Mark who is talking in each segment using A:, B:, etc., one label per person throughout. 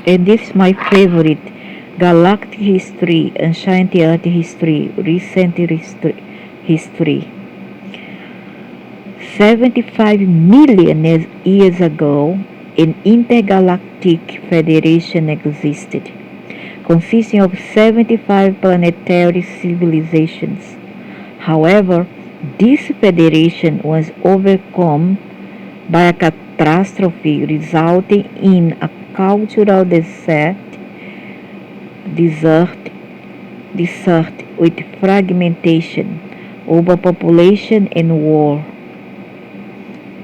A: And this is my favorite. Galactic history, ancient earth history, recent history. 75 million years ago, an intergalactic federation existed, consisting of 75 planetary civilizations. However, this federation was overcome by a catastrophe resulting in a cultural desert with fragmentation, overpopulation, and war.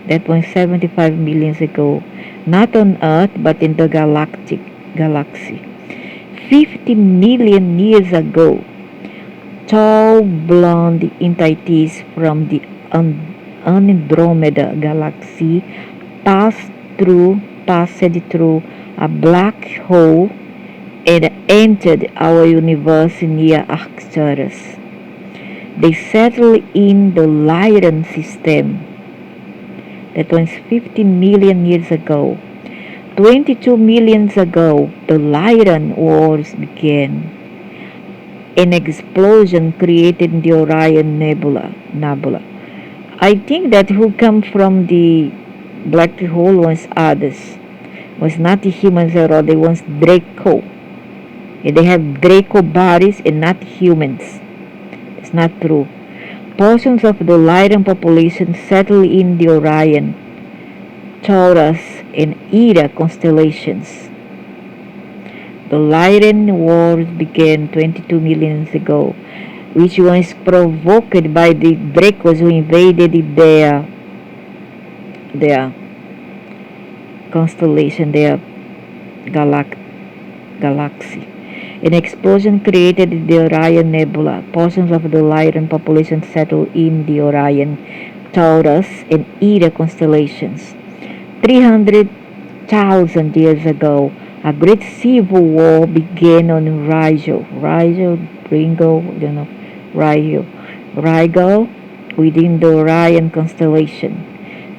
A: That was 75 million ago, not on Earth but in the galaxy. 50 million years ago, tall blonde entities from the Andromeda galaxy passed through a black hole and entered our universe near Arcturus. They settled in the Lyran system. That was 50 million years ago. 22 million ago, the Lyran Wars began. An explosion created the Orion Nebula. I think that who come from the black hole was others. Was not the humans at all. They was Draco. And they have Draco bodies and not humans. It's not true. Portions of the Lyran population settled in the Orion, Taurus, and Ida constellations. The Lyran Wars began 22 million ago, which was provoked by the Dracos who invaded their constellation, their galaxy. An explosion created the Orion Nebula. Portions of the Lyran population settled in the Orion, Taurus, and Ida constellations. 300,000 years ago, a great civil war began on Rigel, within the Orion constellation.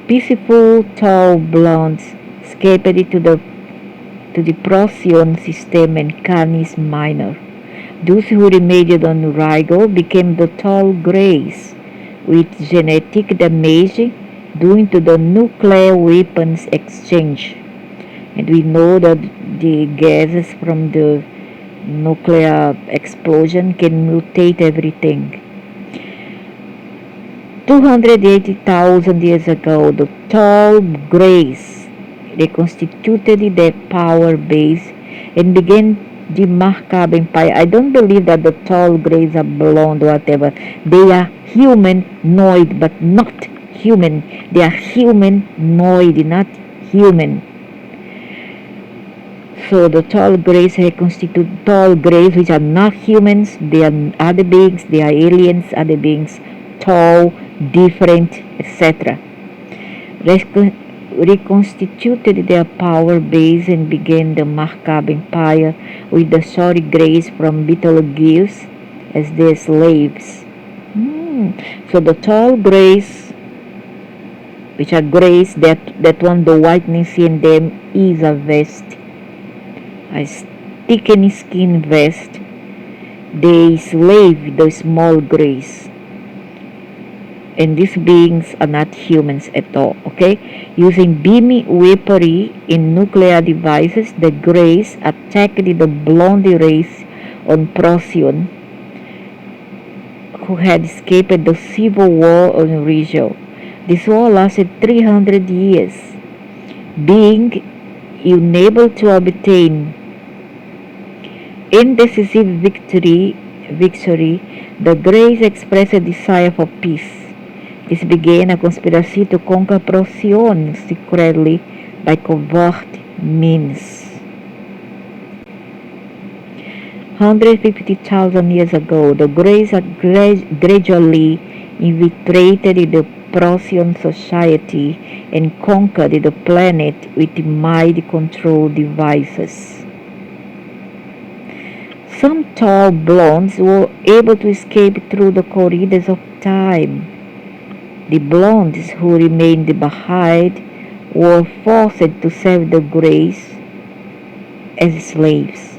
A: Peaceful, tall blondes escaped to the Procyon system and Canis Minor. Those who remained on Rigel became the tall greys, with genetic damage due to the nuclear weapons exchange. And we know that the gases from the nuclear explosion can mutate everything. 280,000 years ago, the tall greys reconstituted their power base and began the Macabre Empire. I don't believe that the tall greys are blonde or whatever. They are humanoid, but not human. They are humanoid, not human. So the tall greys constitute tall greys which are not humans. They are other beings. They are aliens, other beings, tall, different, etc. Reconstituted their power base and began the Macabre Empire with the sorry greys from Betelgeuse as their slaves. So the tall greys, which are greys, that one, the whiteness in them is a vest, a thickened skin vest. They slave the small greys. And these beings are not humans at all, okay? Using beamy weaponry in nuclear devices, the greys attacked the blonde race on Procyon, who had escaped the civil war on Rigel. This war lasted 300 years, being unable to obtain indecisive victory. The greys expressed a desire for peace. This began a conspiracy to conquer Procyon secretly by covert means. 150,000 years ago, the Greys gradually infiltrated the Procyon society and conquered the planet with mind control devices. Some tall blondes were able to escape through the corridors of time. The blondes who remained behind were forced to serve the Greys as slaves.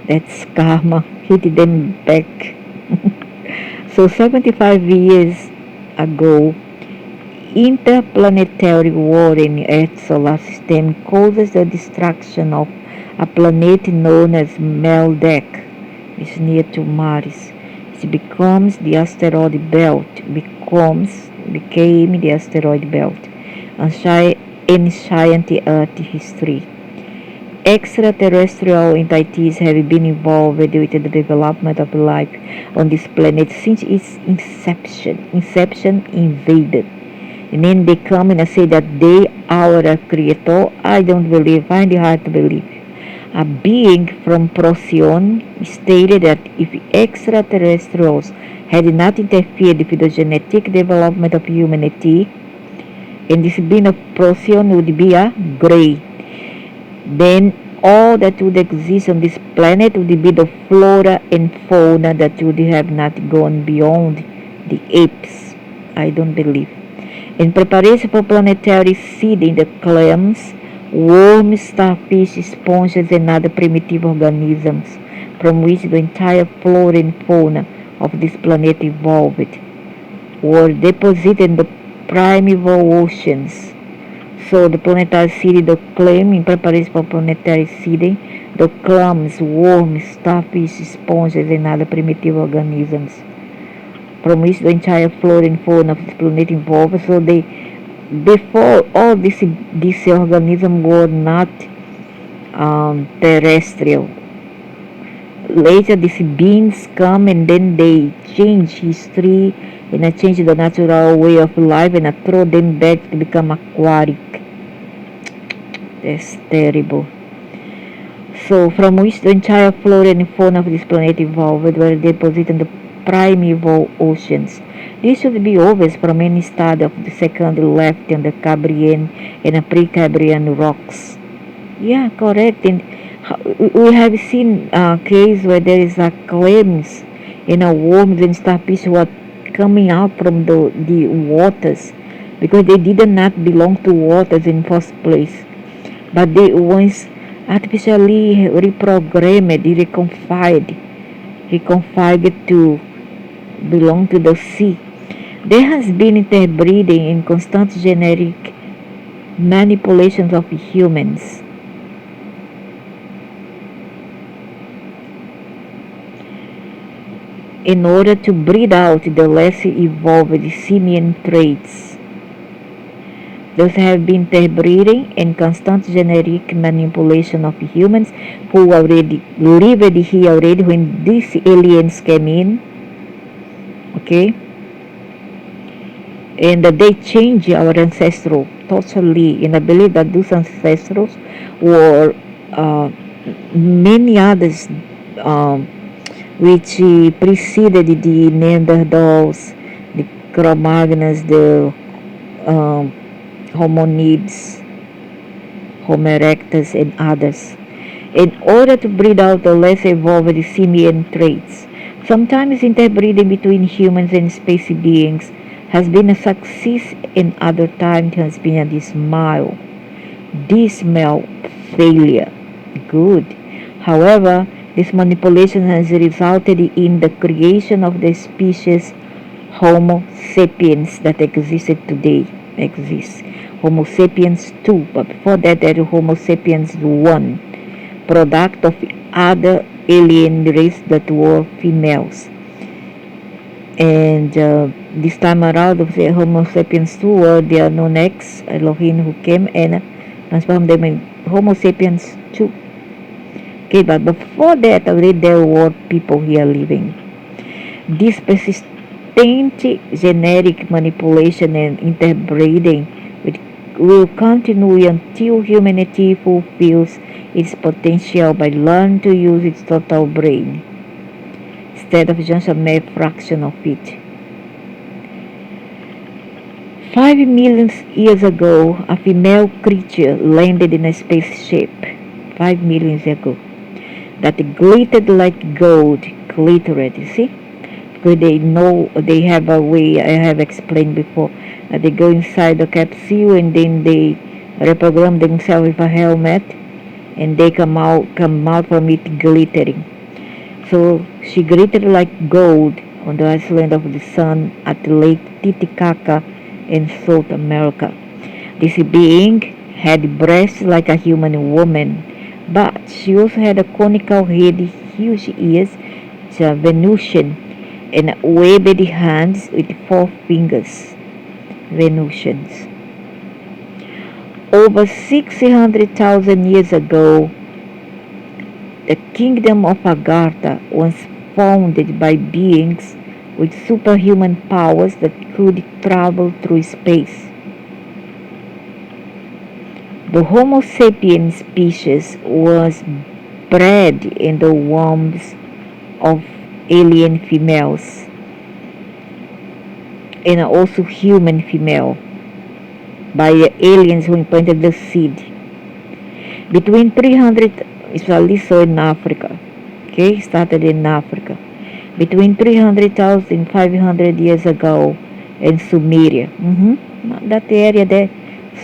A: That's karma hit them back. So 75 years ago, interplanetary war in Earth's solar system causes the destruction of a planet known as Meldeck. It's near to Mars. It becomes the asteroid belt. Became the asteroid belt. Ancient Earth history. Extraterrestrial entities have been involved with the development of life on this planet since its inception. Inception invaded. And then they come and say that they are a creator. I don't believe, find it hard to believe. A being from Procyon stated that if extraterrestrials had not interfered with the genetic development of humanity, and this being of Procyon would be a gray, then all that would exist on this planet would be the flora and fauna that would have not gone beyond the apes. I don't believe. In preparation for planetary seeding, the clams, worms, starfish, sponges, and other primitive organisms from which the entire flora and fauna of this planet evolved were deposited in the primeval oceans. So the planetary seeding, the clam, in preparation for planetary seeding, the clams, worms, starfish, sponges, and other primitive organisms from which the entire flora and fauna of this planet evolved. So they, before all these organisms were not terrestrial. Later these beings come and then they change history and change the natural way of life and throw them back to become aquatic. That's terrible. So from which the entire flora and fauna of this planet evolved were deposited in the primeval oceans. This should be obvious from any study of the second left in the Cambrian and Precambrian rocks. Yeah, correct. And we have seen case where there is clams, worms and starfish who are coming out from the waters because they did not belong to waters in first place, but they once artificially reprogrammed, reconfigured to belong to the sea. There has been interbreeding and constant genetic manipulations of humans. In order to breed out the less evolved simian traits. Those have been interbreeding and constant genetic manipulation of humans who already lived here already when these aliens came in. Okay? And they changed our ancestral totally. And I believe that those ancestors were many others which preceded the Neanderthals, the Cro-Magnons, the Hominids, Homo erectus, and others, in order to breed out the less evolved simian traits. Sometimes interbreeding between humans and space beings has been a success, and other times has been a dismal failure. Good. However, this manipulation has resulted in the creation of the species Homo sapiens that existed today. Homo sapiens 2, but before that there is Homo sapiens 1, product of other alien race that were females. And this time around of the Homo sapiens 2 were the unknown X, Elohim, who came and transformed them in Homo sapiens 2. Okay, but before that already there were people here living. This persistent genetic manipulation and interbreeding will continue until humanity fulfills its potential by learning to use its total brain instead of just a mere fraction of it. 5 million years ago, a female creature landed in a spaceship. 5 million years ago. That glittered like gold, glittered, you see? Because they know, they have a way, I have explained before, that they go inside the capsule and then they reprogram themselves with a helmet, and they come out from it glittering. So she glittered like gold on the island of the sun at Lake Titicaca in South America. This being had breasts like a human woman, but she also had a conical head, huge ears, a Venusian, and webbed hands with 4 fingers. Venusians. Over 600,000 years ago, the kingdom of Agartha was founded by beings with superhuman powers that could travel through space. The Homo sapiens species was bred in the wombs of alien females and also human female by aliens who implanted the seed. Between 300, especially so in Africa, okay, started in Africa. Between 300,000 and 500 years ago in Sumeria, that area there,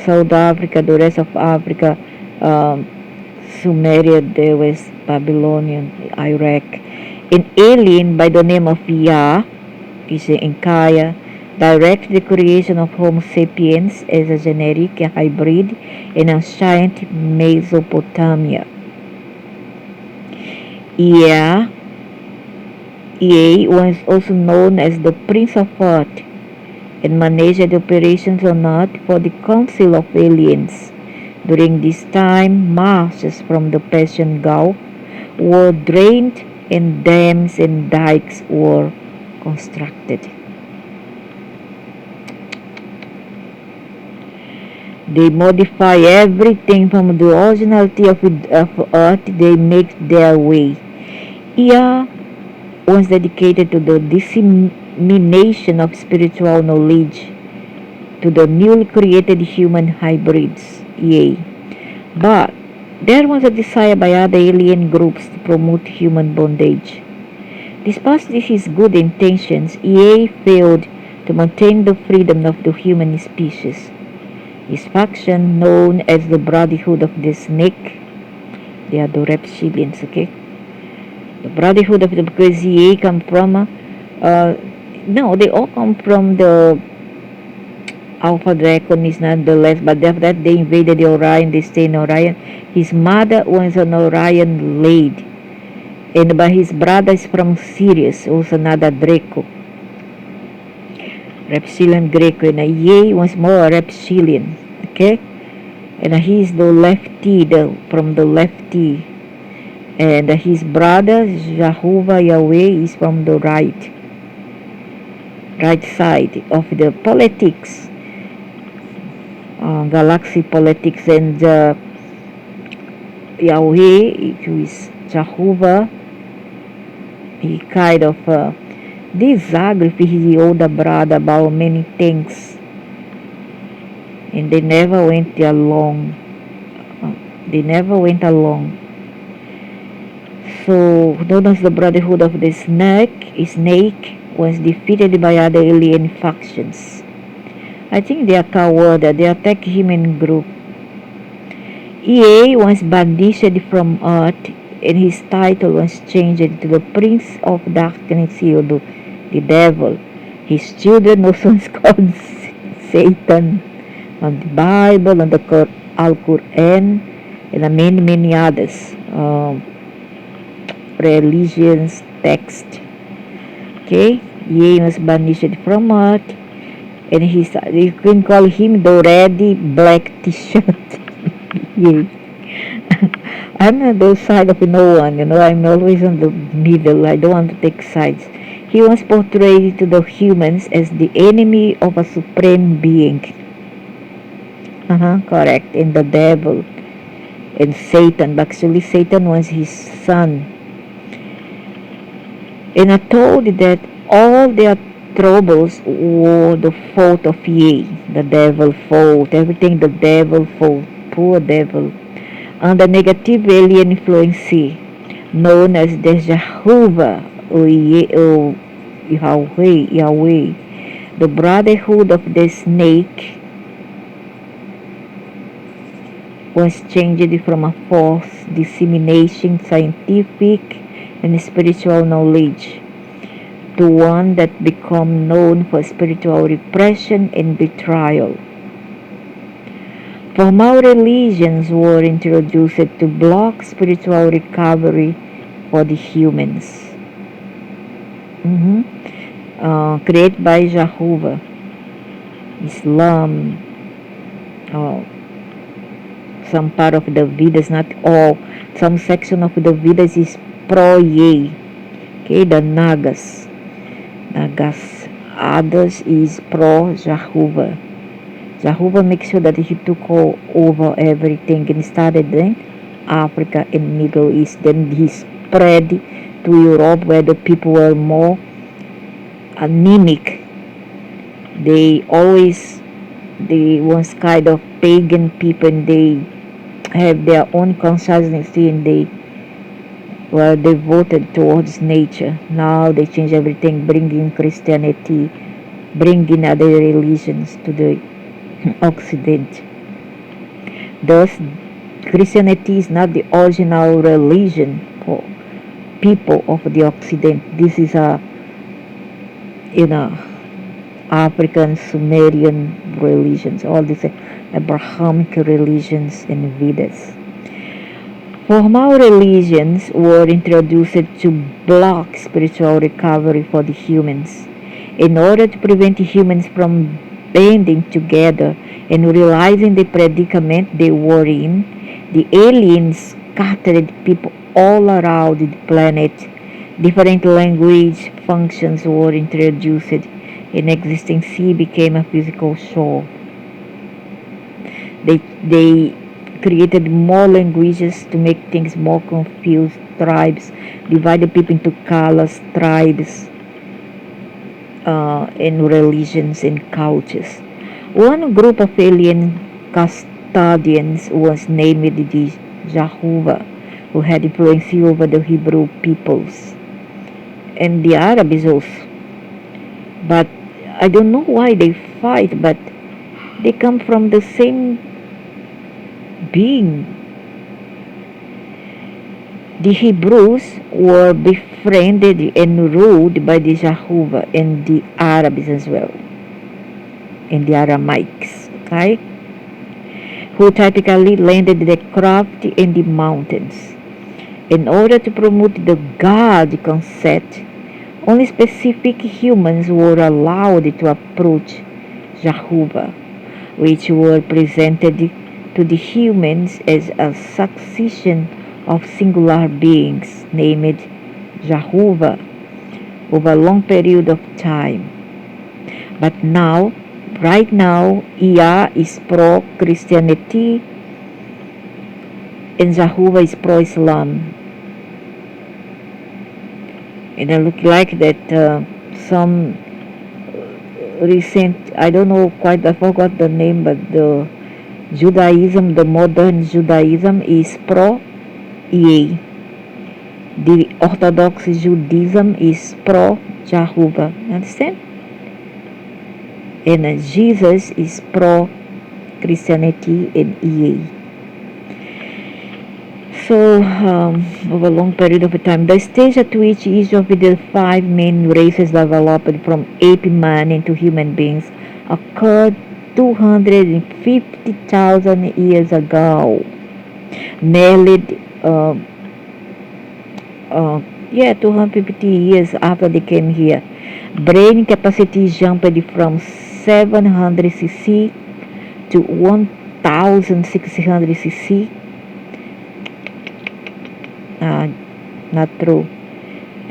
A: South Africa, the rest of Africa, Sumeria, there was Babylonian, Iraq. An alien by the name of Yah, is in Kaya, direct the creation of Homo sapiens as a generic hybrid in ancient Mesopotamia. Yah was also known as the Prince of Earth and managed the operations on Earth for the Council of Aliens. During this time, marshes from the Persian Gulf were drained and dams and dikes were constructed. They modify everything from the originality of Earth. They make their way. Yah was dedicated to the dissemination of spiritual knowledge to the newly created human hybrids. Yay. But there was a desire by other alien groups to promote human bondage. Despite his good intentions, Yah failed to maintain the freedom of the human species. His faction, known as the Brotherhood of the Snake, they are the reptilians, okay? The Brotherhood of the, because Yah come from, no, they all come from the Alpha Dragon is not the less, but after that they invaded the Orion, they stayed in Orion. His mother was an Orion lady, and by his brother is from Sirius, also another Draco. Reptilian Draco, and Yah was more reptilian, okay? And he is the lefty, from the lefty. And his brother, Jehovah Yahweh, is from the right side of the politics. Galaxy politics, and Yahweh, who is Jehovah, he kind of disagreed with his older brother about many things, and they never went along. So, known as the Brotherhood of the Snake was defeated by other alien factions. I think they are coward. They attack him in group. Yah was banished from Earth, and his title was changed to the Prince of Darkness, the Devil. His children also is called Satan on the Bible, on the Al-Quran, and many others religions text. Okay, Yah was banished from Earth. And you can call him the Ready Black T-shirt. Yeah. I'm on the side of no one, I'm always on the middle. I don't want to take sides. He was portrayed to the humans as the enemy of a supreme being. Correct. And the devil. And Satan. But actually Satan was his son. And I told that all their troubles were the fault of Yah, the devil fault, everything the devil fault, poor devil. Under negative alien influence known as the Jehovah or Yahweh, the Brotherhood of the Snake was changed from a force disseminating scientific and spiritual knowledge to one that become known for spiritual repression and betrayal. Formal religions were introduced to block spiritual recovery for the humans. Created by Jehovah, Islam, some part of the Vedas, not all, some section of the Vedas is pro-Yeh, okay, the Nagas, others is pro-Jehovah. Jehovah makes sure that he took over everything and started in Africa and Middle East. Then he spread to Europe where the people were more anemic. They was kind of pagan people, and they have their own consciousness, and they were devoted towards nature. Now they change everything, bringing Christianity, bringing other religions to the Occident. Thus, Christianity is not the original religion for people of the Occident. This is a, African, Sumerian religions, all these Abrahamic religions and Vedas. Formal religions were introduced to block spiritual recovery for the humans. In order to prevent humans from banding together and realizing the predicament they were in, the aliens scattered people all around the planet. Different language functions were introduced, and existing sea became a physical shore. They created more languages to make things more confused. Tribes, divided people into colors, tribes, and religions and cultures. One group of alien custodians was named the Jehovah, who had influence over the Hebrew peoples and the Arabs also. But I don't know why they fight, but they come from the same being. The Hebrews were befriended and ruled by the Jehovah and the Arabs as well, and the Aramaics, okay, who typically landed the craft in the mountains. In order to promote the God concept, only specific humans were allowed to approach Jehovah, which were presented to the humans as a succession of singular beings named Jehovah over a long period of time. But right now, Yah is pro-Christianity and Jehovah is pro-Islam. And it look like that some recent, I don't know quite, I forgot the name, but the Judaism, the modern Judaism is pro-Yeh. The Orthodox Judaism is pro-Jehovah. Understand? And Jesus is pro-Christianity and Yeh. So, over a long period of time, the stage at which each of the five main races developed from ape man into human beings occurred 250,000 years ago. Nearly, 250 years after they came here. Brain capacity jumped from 700 cc to 1,600 cc. Not true.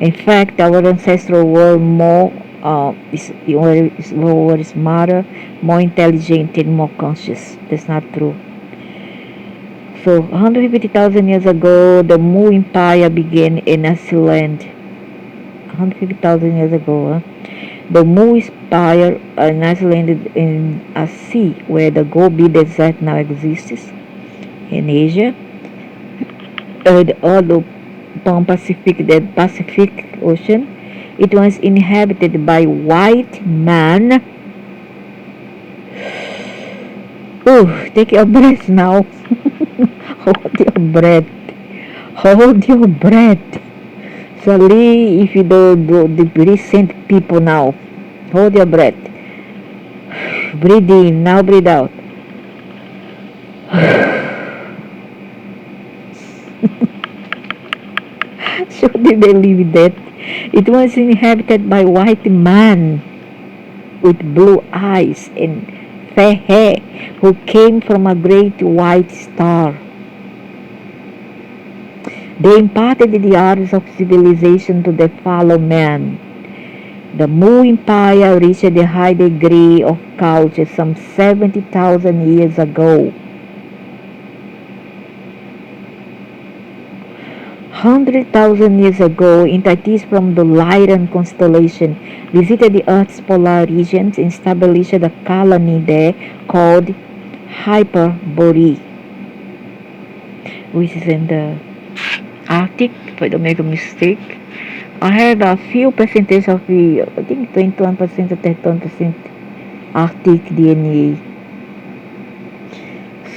A: In fact, our ancestors were more were smarter, more intelligent, and more conscious. That's not true. So, 150,000 years ago, the Mu Empire began in Iceland. 150,000 years ago, the Mu Empire in Iceland in a sea where the Gobi Desert now exists in Asia. And all the Pacific Ocean. It was inhabited by white man. Oh, take your breath now. Hold your breath. Hold your breath. Actually, if you do the recent people now, hold your breath. Breathe in, now breathe out. Should they believe that? It was inhabited by white man with blue eyes and fair hair who came from a great white star. They imparted the arts of civilization to their fellow man. The Mu Empire reached a high degree of culture some 70,000 years ago. 100,000 years ago, entities from the Lyran constellation visited the Earth's polar regions and established a colony there called Hyperborea, which is in the Arctic, if I don't make a mistake. I had a few percentage of the, I think 21% or 31% Arctic DNA.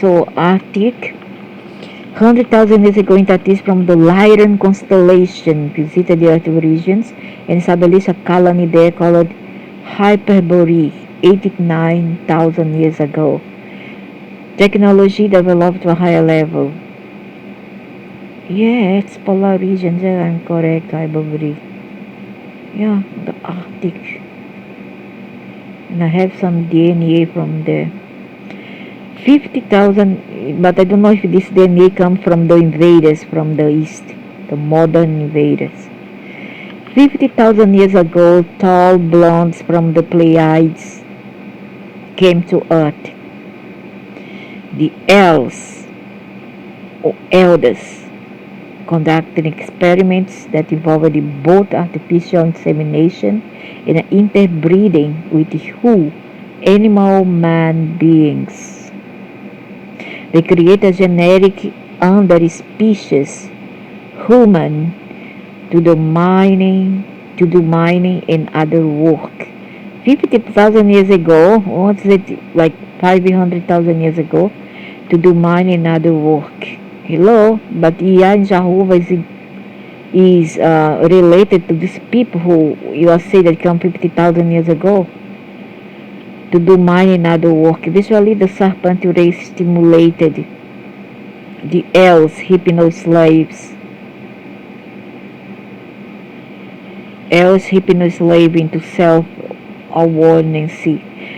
A: So Arctic, 100,000 years ago, entities from the Lyran constellation visited the Earth regions and established a colony there called Hyperborea 89,000 years ago. Technology developed to a higher level. Yeah, it's polar regions, yeah, I'm correct, Hyperborea. Yeah, the Arctic. And I have some DNA from there. 50,000, but I don't know if this DNA comes from the invaders from the east, the modern invaders. 50,000 years ago, tall blondes from the Pleiades came to Earth. The elves, or elders, conducted experiments that involved both artificial insemination and interbreeding with animal man beings. They create a generic under-species, human, to do mining and other work. 50,000 years ago, what's it, like 500,000 years ago, to do mining and other work. Hello, but Ian Jehovah is related to these people who you are saying that come 50,000 years ago to do mining and other work. Eventually, the serpent race stimulated the elves, hypno-slaves. Elves hypno-slave into self-awareness.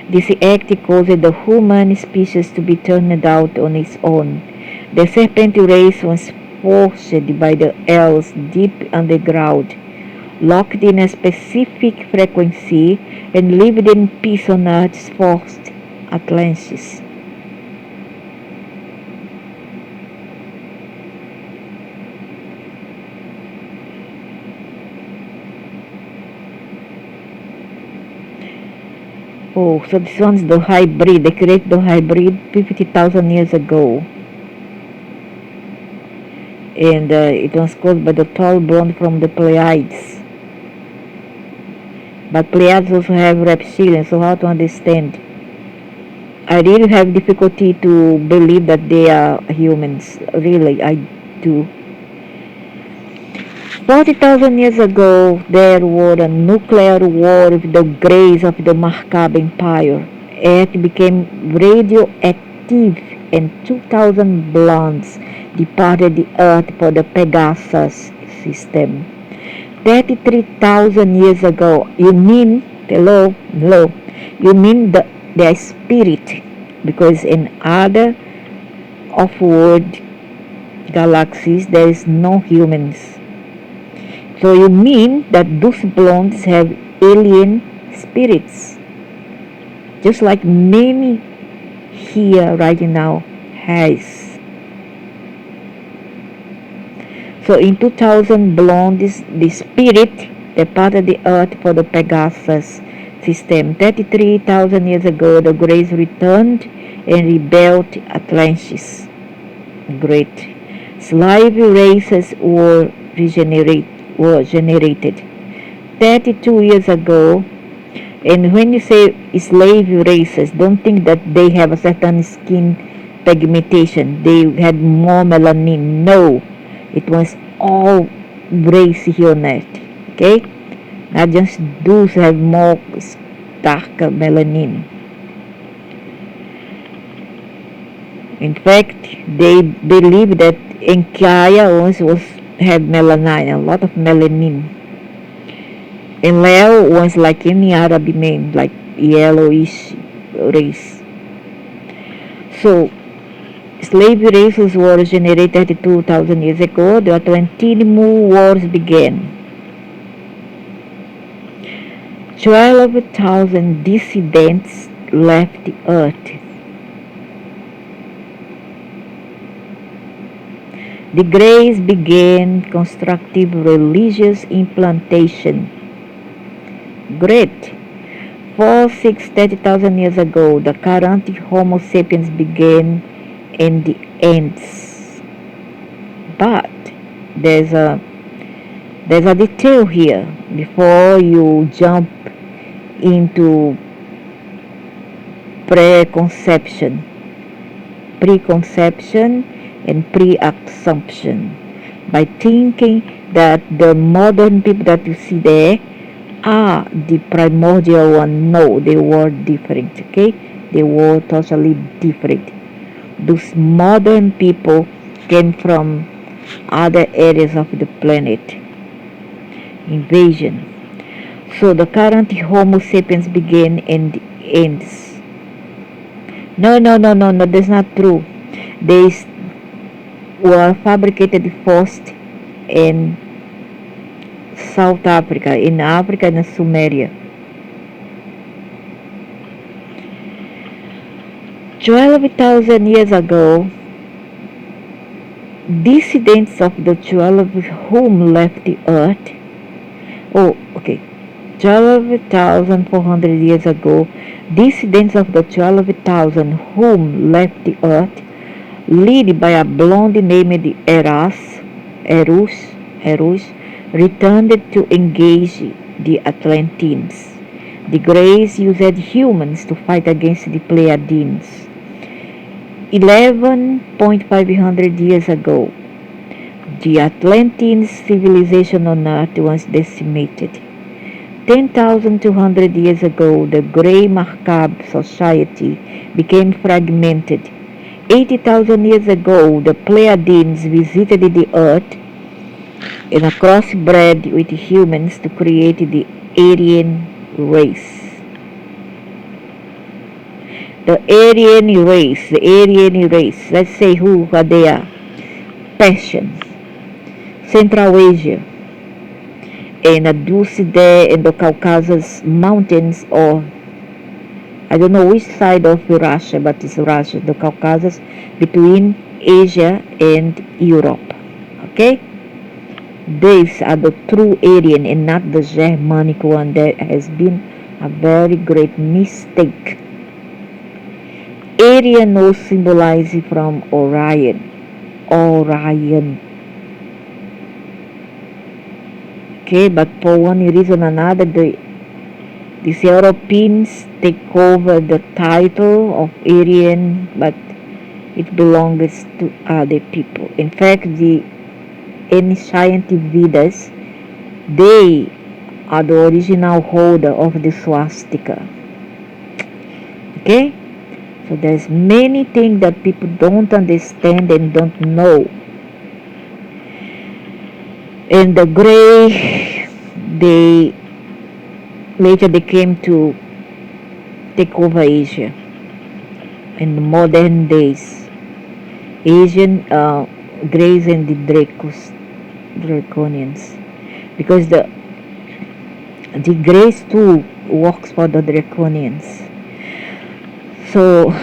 A: This act caused the human species to be turned out on its own. The serpent race was forced by the elves deep underground, locked in a specific frequency, and lived in peace on Earth's forced Atlantis. Oh, so this one's the hybrid. They created the hybrid 50,000 years ago. And it was caused by the tall blonde from the Pleiades. But Pleiades also have reptilians, so how to understand? I really have difficulty to believe that they are humans. Really, I do. 40,000 years ago, there was a nuclear war with the Greys of the Macabre Empire. Earth became radioactive and 2,000 blondes departed the Earth for the Pegasus system. 33,000 years ago, you mean, hello, you mean their spirit, because in other off-world galaxies there is no humans. So you mean that those blondes have alien spirits, just like many here right now has. So in 2000, blondes, the spirit, departed the Earth for the Pegasus system. 33,000 years ago, the Greys returned and rebuilt Atlantis. Great. Slave races were generated 32 years ago. And when you say slave races, don't think that they have a certain skin pigmentation. They had more melanin. No. It was all race here on Earth. Okay? Not just those who have more darker melanin. In fact, they believe that Enkaya was had melanin, a lot of melanin. And Leo was like any Arab name, like yellowish race. So slave races were generated 2,000 years ago. The 20 more wars began. 12,000 dissidents left the earth. The Greys began constructive religious implantation. Great! 30,000 years ago, the current Homo sapiens began in the ants. But there's a detail here before you jump into preconception and pre-assumption by thinking that the modern people that you see there are the primordial one. No, they were different. Okay, they were totally different. Those modern people came from other areas of the planet. Invasion. So the current Homo sapiens began in the ants. No, that's not true. They were fabricated first in South Africa, in Africa and Sumeria. 12,000 years ago, descendants of the 12 whom left the earth. 12,400 years ago, descendants of the 12,000 whom left the earth, led by a blonde named Eros, returned to engage the Atlanteans. The Greys used humans to fight against the Pleiadians. 11,500 years ago, the Atlantean civilization on Earth was decimated. 10,200 years ago, the Grey Macabre society became fragmented. 80,000 years ago, the Pleiadians visited the Earth and crossbred with humans to create the Aryan race. The Aryan race, let's say who are they are? Persians, Central Asia, and those there in the Caucasus Mountains, or I don't know which side of Russia, but it's Russia, the Caucasus, between Asia and Europe. Okay? These are the true Aryan and not the Germanic one. That has been a very great mistake. Aryan was symbolized from Orion. Okay, but for one reason or another, these Europeans take over the title of Aryan, but it belongs to other people. In fact, the ancient Vedas, they are the original holder of the swastika. Okay? So there's many things that people don't understand and don't know. And the Grey, later they came to take over Asia in the modern days. Asian Greys and the Draconians, because the Greys too works for the Draconians. So,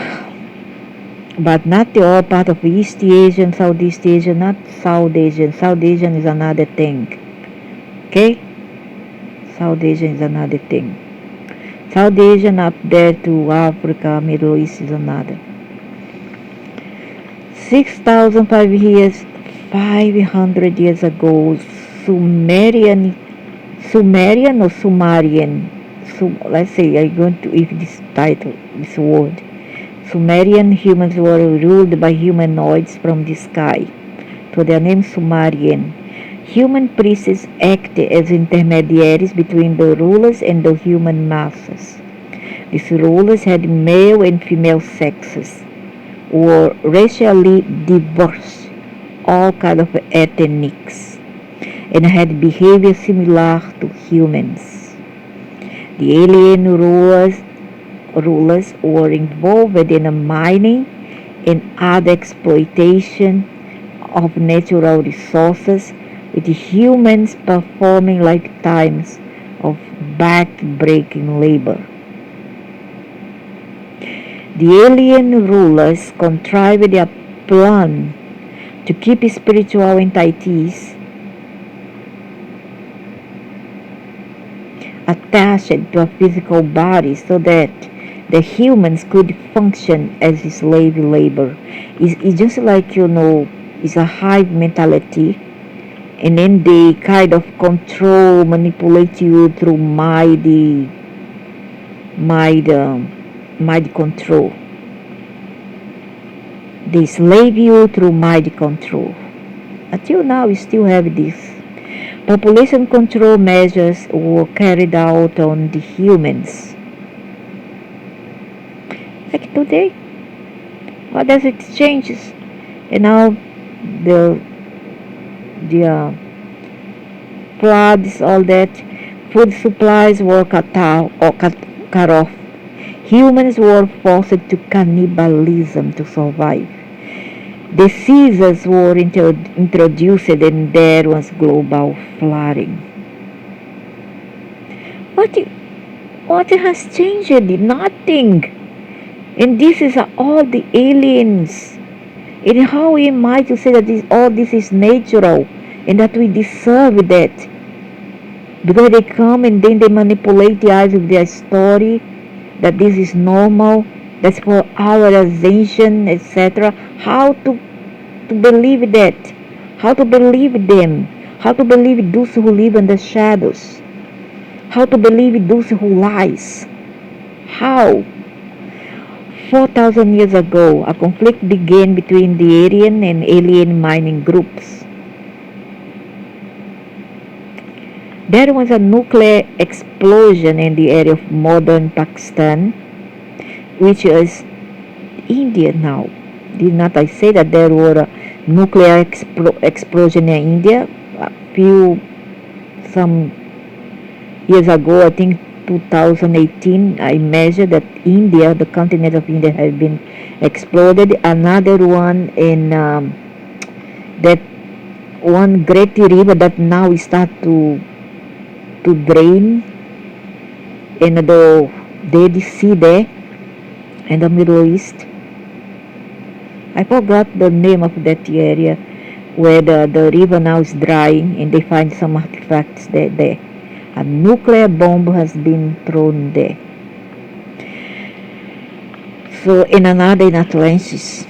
A: but not the all part of East Asian, Southeast Asian, not South Asian. South Asian is another thing. Okay? South Asian is another thing. South Asian up there to Africa, Middle East is another. 6,500 years ago, Sumerian or Sumerian, let's say I'm going to if this word. Sumerian humans were ruled by humanoids from the sky. So their name is Sumerian. Human priests acted as intermediaries between the rulers and the human masses. These rulers had male and female sexes, were racially diverse, all kinds of ethnics, and had behavior similar to humans. The alien rulers were involved in mining and other exploitation of natural resources, with humans performing lifetimes of back-breaking labor. The alien rulers contrived their plan to keep spiritual entities attached to a physical body so that the humans could function as slave labor. It's just like, it's a hive mentality, and then they kind of control, manipulate you through mind control. They slave you through mind control. Until now, we still have this. Population control measures were carried out on the humans. Like today, what does it changes? And now the floods, all that, food supplies were cut off. Humans were forced to cannibalism to survive. Diseases were introduced, and there was global flooding. What has changed? Nothing. And this is all the aliens. And how am I to say that all this is natural and that we deserve that? Because they come and then they manipulate the eyes of their story, that this is normal, that's for our ascension, etc. How to believe that? How to believe them? How to believe those who live in the shadows? How to believe those who lies? How? 4,000 years ago, a conflict began between the Aryan and alien mining groups. There was a nuclear explosion in the area of modern Pakistan, which is India now. Did not I say that there were a nuclear explosion in India some years ago? I think 2018, I measured that India, the continent of India, had been exploded. Another one in that one great river that now start to drain in the Dead Sea there in the Middle East. I forgot the name of that area where the river now is drying and they find some artifacts there. A nuclear bomb has been thrown there. So in Atlantis.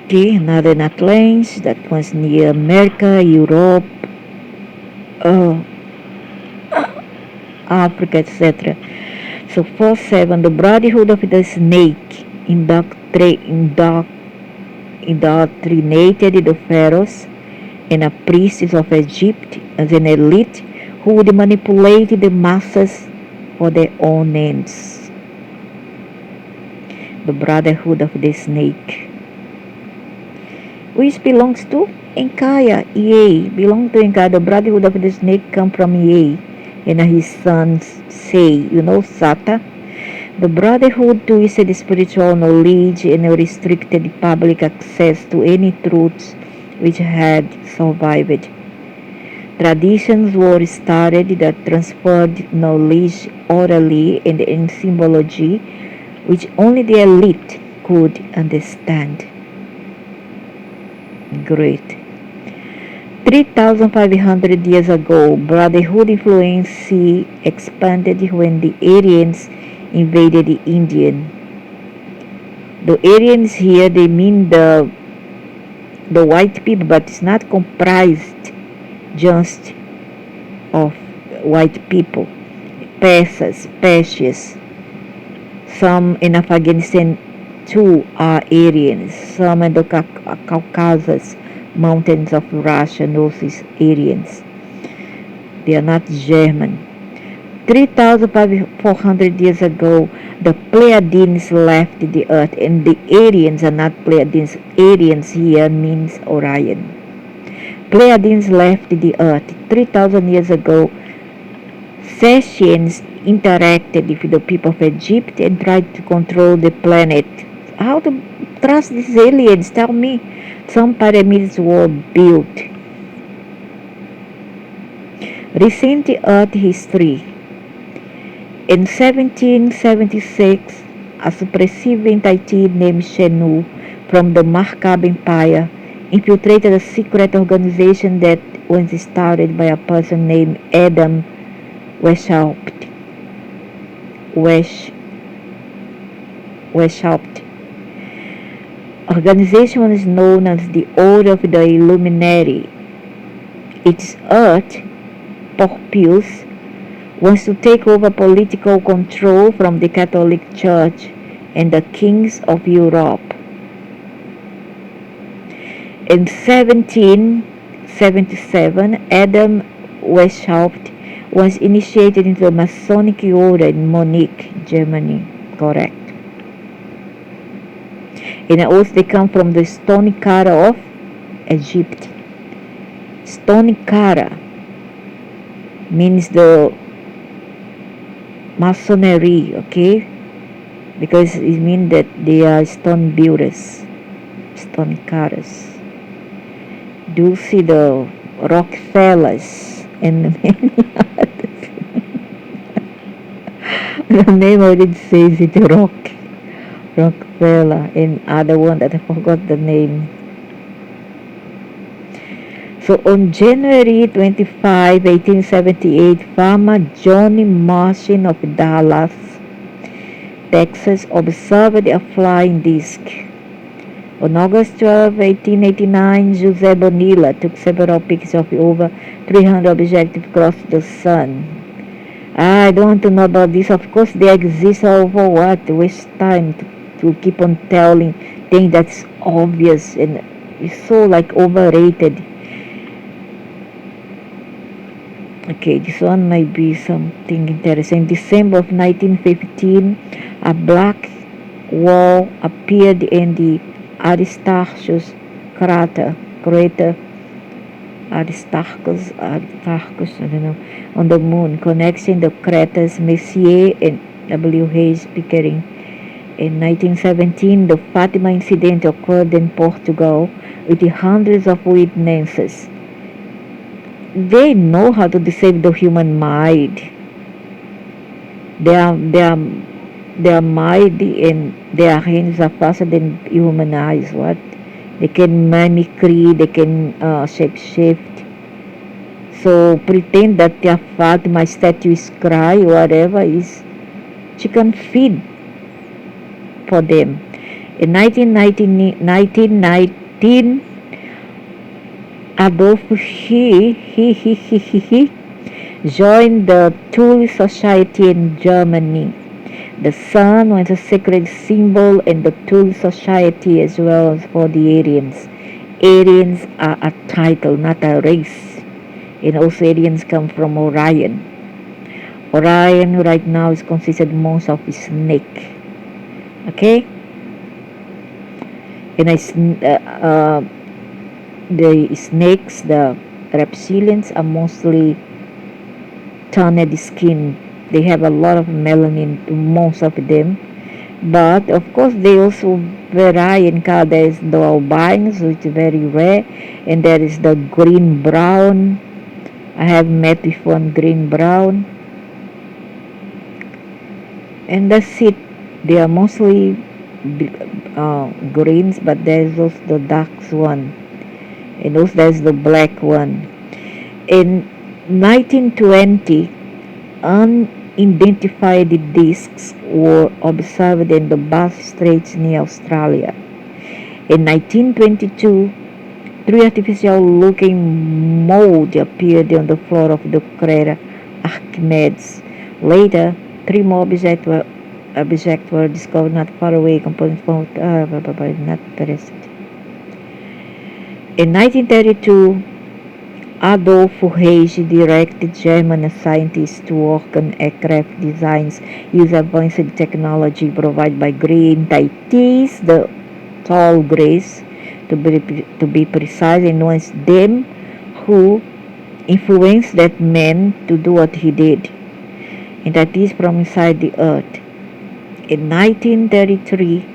A: Okay, another in Atlantis that was near America, Europe, Africa, etc. So 4-7, the brotherhood of the snake indoctrinated the pharaohs and the priests of Egypt as an elite who would manipulate the masses for their own ends. The brotherhood of the snake, which belongs to Enkaya, Ea, belong to Enkaya. The brotherhood of the snake come from Ea and his sons say, Sata. The brotherhood twisted spiritual knowledge and restricted public access to any truths which had survived. Traditions were started that transferred knowledge orally and in symbology, which only the elite could understand. Great. 3,500 years ago, brotherhood influence expanded when the Aryans invaded the Indian. The Aryans here, they mean the white people, but it's not comprised just of white people. Persians, some in Afghanistan too are Aryans, some in the Caucasus, mountains of Russia, Northeast Aryans. They are not German. 3,400 years ago, the Pleiadians left the Earth, and the Aryans are not Pleiadians. Aryans here means Orion. Pleiadians left the Earth 3,000 years ago. Scythians interacted with the people of Egypt and tried to control the planet. How to trust these aliens? Tell me. Some pyramids were built. Recent Earth history. In 1776, a suppressive entity named Shenu from the Makkab Empire infiltrated a secret organization that was started by a person named Adam Weishaupt. Organization is known as the Order of the Illuminati. Its Earth purpose wants to take over political control from the Catholic Church and the kings of Europe. In 1777, Adam Weishaupt was initiated into the Masonic order in Munich, Germany. Correct. And also they come from the Stony Kara of Egypt. Stony Kara means the masonry, okay? Because it means that they are stone builders, stone cutters. Do you see the Rockefellers and many others? The name already says it, Rockefeller, and other one that I forgot the name. So on January 25, 1878, farmer Johnny Martin of Dallas, Texas, observed a flying disc. On August 12, 1889, José Bonilla took several pictures of over 300 objects across the sun. I don't want to know about this. Of course, they exist over what? Waste time to keep on telling things that's obvious and it's so like overrated. Okay, this one might be something interesting. December of 1915, a black wall appeared in the Aristarchus crater, Aristarchus, I don't know, on the moon, connecting the craters Messier and W. Hayes Pickering. In 1917, the Fatima incident occurred in Portugal with hundreds of witnesses. They know how to deceive the human mind. Their mind and their hands are faster than human eyes. What? They can mimicry, they can shape-shift. So pretend that their Fatima statue is cry, whatever is chicken feed for them. In 1919, Adolf he joined the Thule Society in Germany. The sun was a sacred symbol in the Thule Society as well as for the Aryans. Aryans are a title, not a race. And also Aryans come from Orion. Orion right now is considered most of a snake. Okay? And the snakes, the reptilians, are mostly tanned skin. They have a lot of melanin, most of them. But of course, they also vary in color. There is the albinos, which is very rare, and there is the green brown. I have met with one green brown, and that's it. They are mostly greens, but there's also the dark one. And also there's the black one. In 1920, unidentified discs were observed in the Bass Straits near Australia. In 1922, three artificial-looking molds appeared on the floor of the crater Archimedes. Later, three more objects were discovered not far away, composed from not interested. In 1932, Adolf Reich directed German scientists to work on aircraft designs using advanced technology provided by grey entities, the tall greys, to be precise, and was them who influenced that man to do what he did. Entities from inside the earth. In 1933,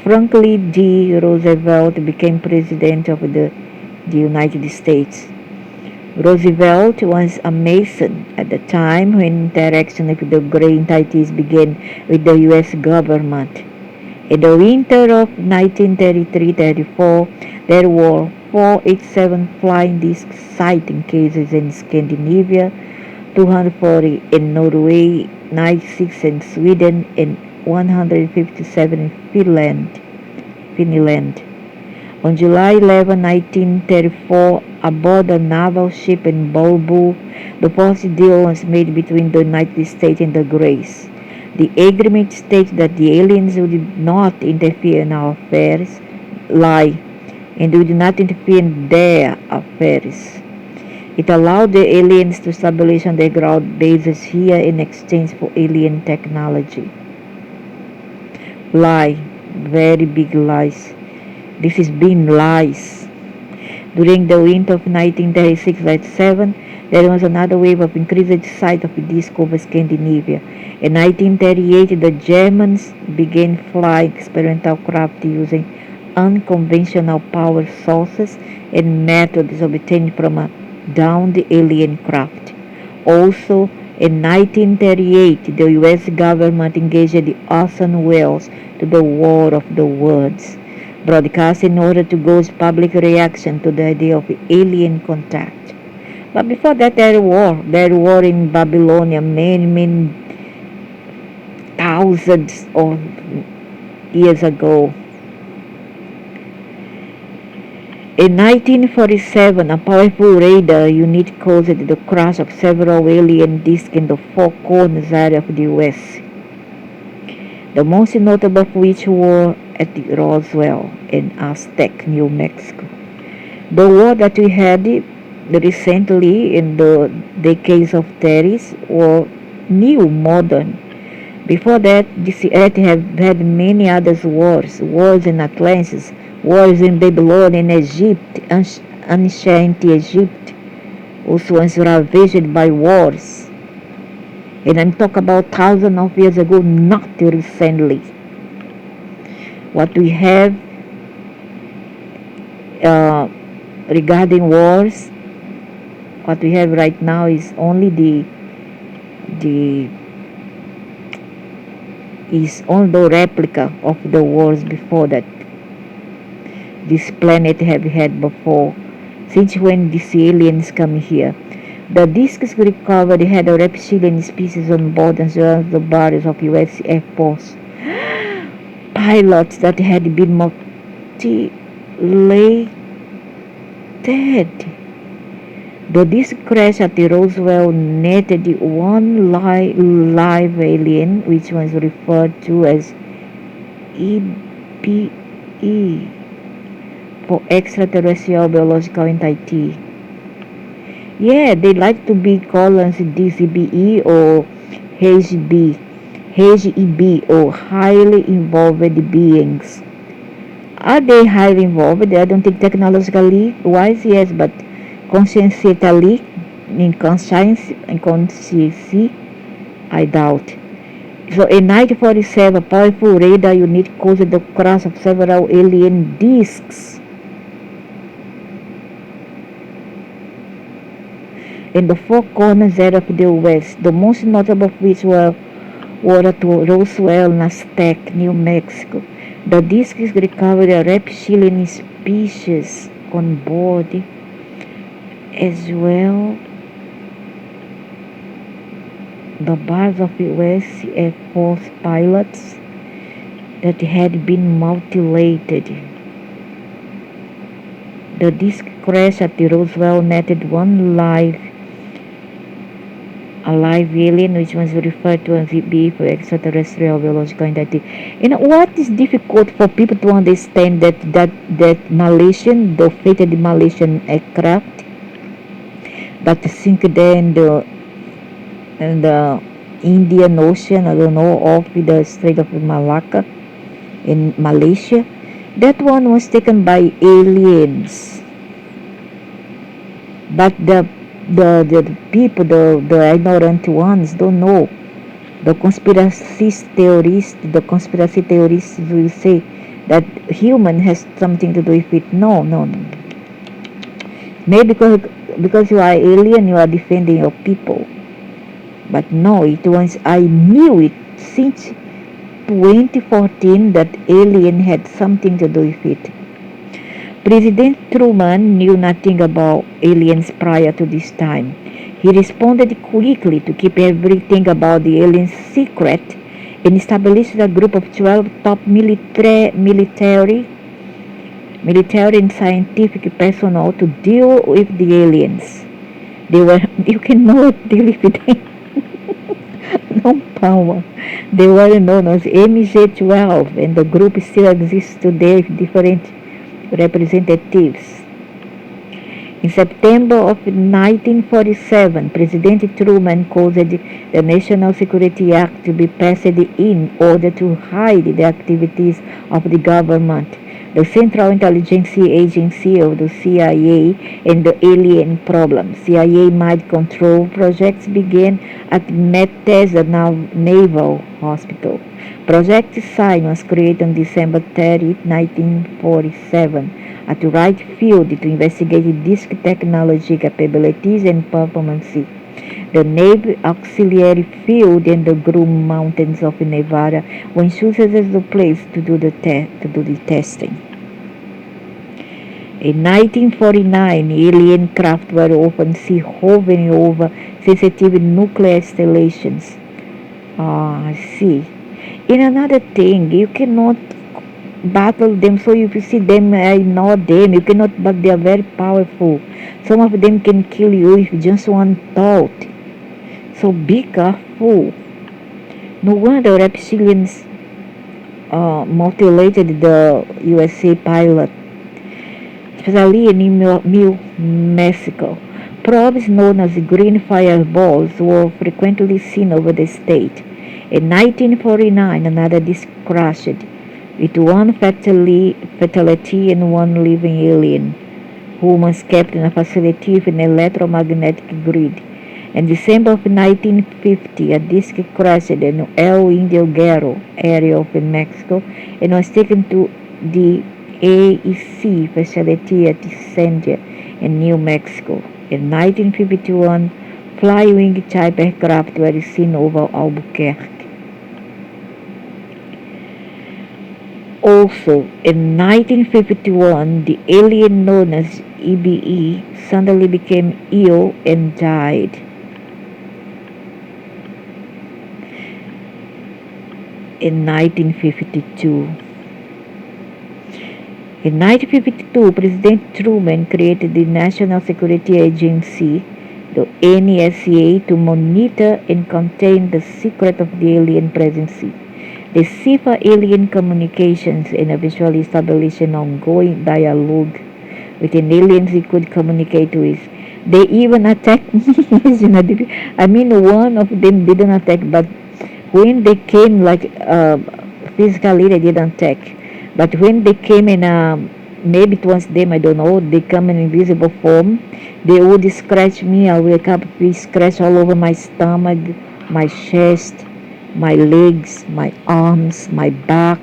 A: Franklin D. Roosevelt became president of the United States. Roosevelt was a Mason at the time when interaction with the gray entities began with the U.S. government. In the winter of 1933-34, there were 487 flying disc sighting cases in Scandinavia, 240 in Norway, 96 in Sweden, and 157 in Finland. On July 11, 1934, aboard a naval ship in Bulbu, the first deal was made between the United States and the Greys. The agreement states that the aliens would not interfere in our affairs, and would not interfere in their affairs. It allowed the aliens to establish underground bases here in exchange for alien technology. Lie. Very big lies. This is being lies. During the winter of 1936-37, there was another wave of increased sight of discs over Scandinavia. In 1938, the Germans began flying experimental craft using unconventional power sources and methods obtained from a downed alien craft. Also, in 1938, the U.S. government engaged the Orson Welles to the War of the Worlds broadcast in order to gauge public reaction to the idea of alien contact. But before that, there were in Babylonia many thousands of years ago. In 1947, a powerful radar unit caused the crash of several alien discs in the Four Corners area of the U.S., the most notable of which were at Roswell in Aztec, New Mexico. The war that we had recently in the decades of 30s were new, modern. Before that, this earth had many other wars in Atlantis, wars in Babylon and Egypt, ancient Egypt, also was ravaged by wars. And I'm talking about thousands of years ago, not recently. What we have regarding wars, what we have right now is only the replica of the wars before that this planet have had before. Since when these aliens come here? The discs recovered had a reptilian species on board as well as the bodies of U.S. Air Force pilots that had been mutilated. The disc crash at the Roswell netted one live alien, which was referred to as EBE for extraterrestrial biological entity. Yeah, they like to be called as DCBE or HEB or highly involved beings. Are they highly involved? I don't think technologically wise, yes, but conscientially, in conscience and conscience, I doubt. So in 1947, a powerful radar unit caused the crash of several alien discs in the Four Corners area of the West, the most notable of which were at Roswell, Aztec, New Mexico. The discs recovered a reptilian species on board, as well the bodies of U.S. Air Force pilots that had been mutilated. The disc crash at the Roswell netted one live alive alien, which was referred to as BE for extraterrestrial biological entity. What is difficult for people to understand that Malaysian, the fated Malaysian aircraft that sink there in the Indian Ocean, I don't know, off the Strait of Malacca in Malaysia. That one was taken by aliens, but the people, the ignorant ones, don't know. The conspiracy theorists will say that human has something to do with it. No, no, no. Maybe because you are alien, you are defending your people. But no, it was, I knew it since 2014 that alien had something to do with it. President Truman knew nothing about aliens prior to this time. He responded quickly to keep everything about the aliens secret and established a group of 12 top military and scientific personnel to deal with the aliens. You cannot deal with them. No power. They were known as MJ-12, and the group still exists today with different representatives. In September of 1947, President Truman caused the National Security Act to be passed in order to hide the activities of the government, the Central Intelligence Agency of the CIA, and the alien problem. CIA mind control projects began at Metes Naval Hospital. Project Sign was created on December 30, 1947 at Wright Field to investigate disk technology capabilities and performance. The Navy Auxiliary Field in the Groom Mountains of Nevada was chosen as the place to do the testing. In 1949, alien craft were often seen hovering over sensitive nuclear installations. I see. In another thing, you cannot battle them, so if you see them, ignore them. You cannot, but they are very powerful. Some of them can kill you with just one thought. So be careful. No wonder reptilians mutilated the USA pilot, especially in New Mexico. Probes known as green fireballs were frequently seen over the state. In 1949, another disc crashed, with one fatality and one living alien, who was kept in a facility with an electromagnetic grid. In December of 1950, a disc crashed in El Indio Guerrero area of Mexico and was taken to the AEC facility at Sandia in New Mexico. In 1951, fly-wing type aircraft were seen over Albuquerque. Also, in 1951, the alien known as EBE suddenly became ill and died. In 1952. In 1952, President Truman created the National Security Agency, the NSA, to monitor and contain the secret of the alien presence. They cipher alien communications and eventually establish an ongoing dialogue with an aliens he could communicate with. They even attacked me. I mean, one of them didn't attack, but when they came, physically, they didn't attack. But when they came in, maybe it was them, I don't know, they come in invisible form, they would scratch me. I wake up with scratch all over my stomach, my chest, my legs, my arms, my back.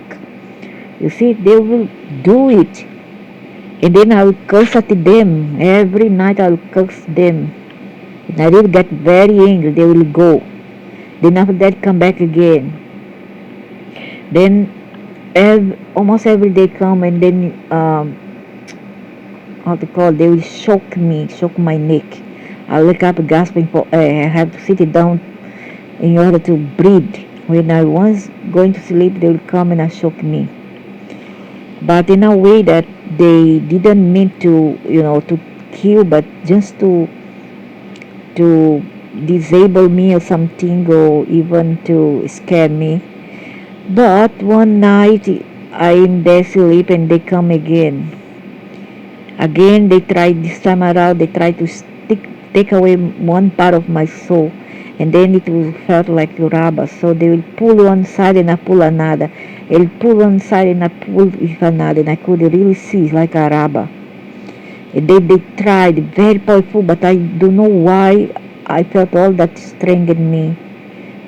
A: You see, they will do it. And then I will curse at them. Every night I will curse them. And I will get very angry. They will go. Then after that, come back again. Then almost every day come, and then they will shock me, shock my neck. I wake up gasping for air. I have to sit down in order to breathe. When I was going to sleep, they will come and shock me. But in a way that they didn't mean to, to kill, but just to disable me or something, or even to scare me. But one night I'm there sleep and they come again. Again, they tried this time around. They tried to take away one part of my soul, and then it will felt like rubber. So they will pull one side and I pull another. They'll pull one side and I pull with another, and I could really see it's like a rubber. And they tried very powerful, but I don't know why I felt all that strength in me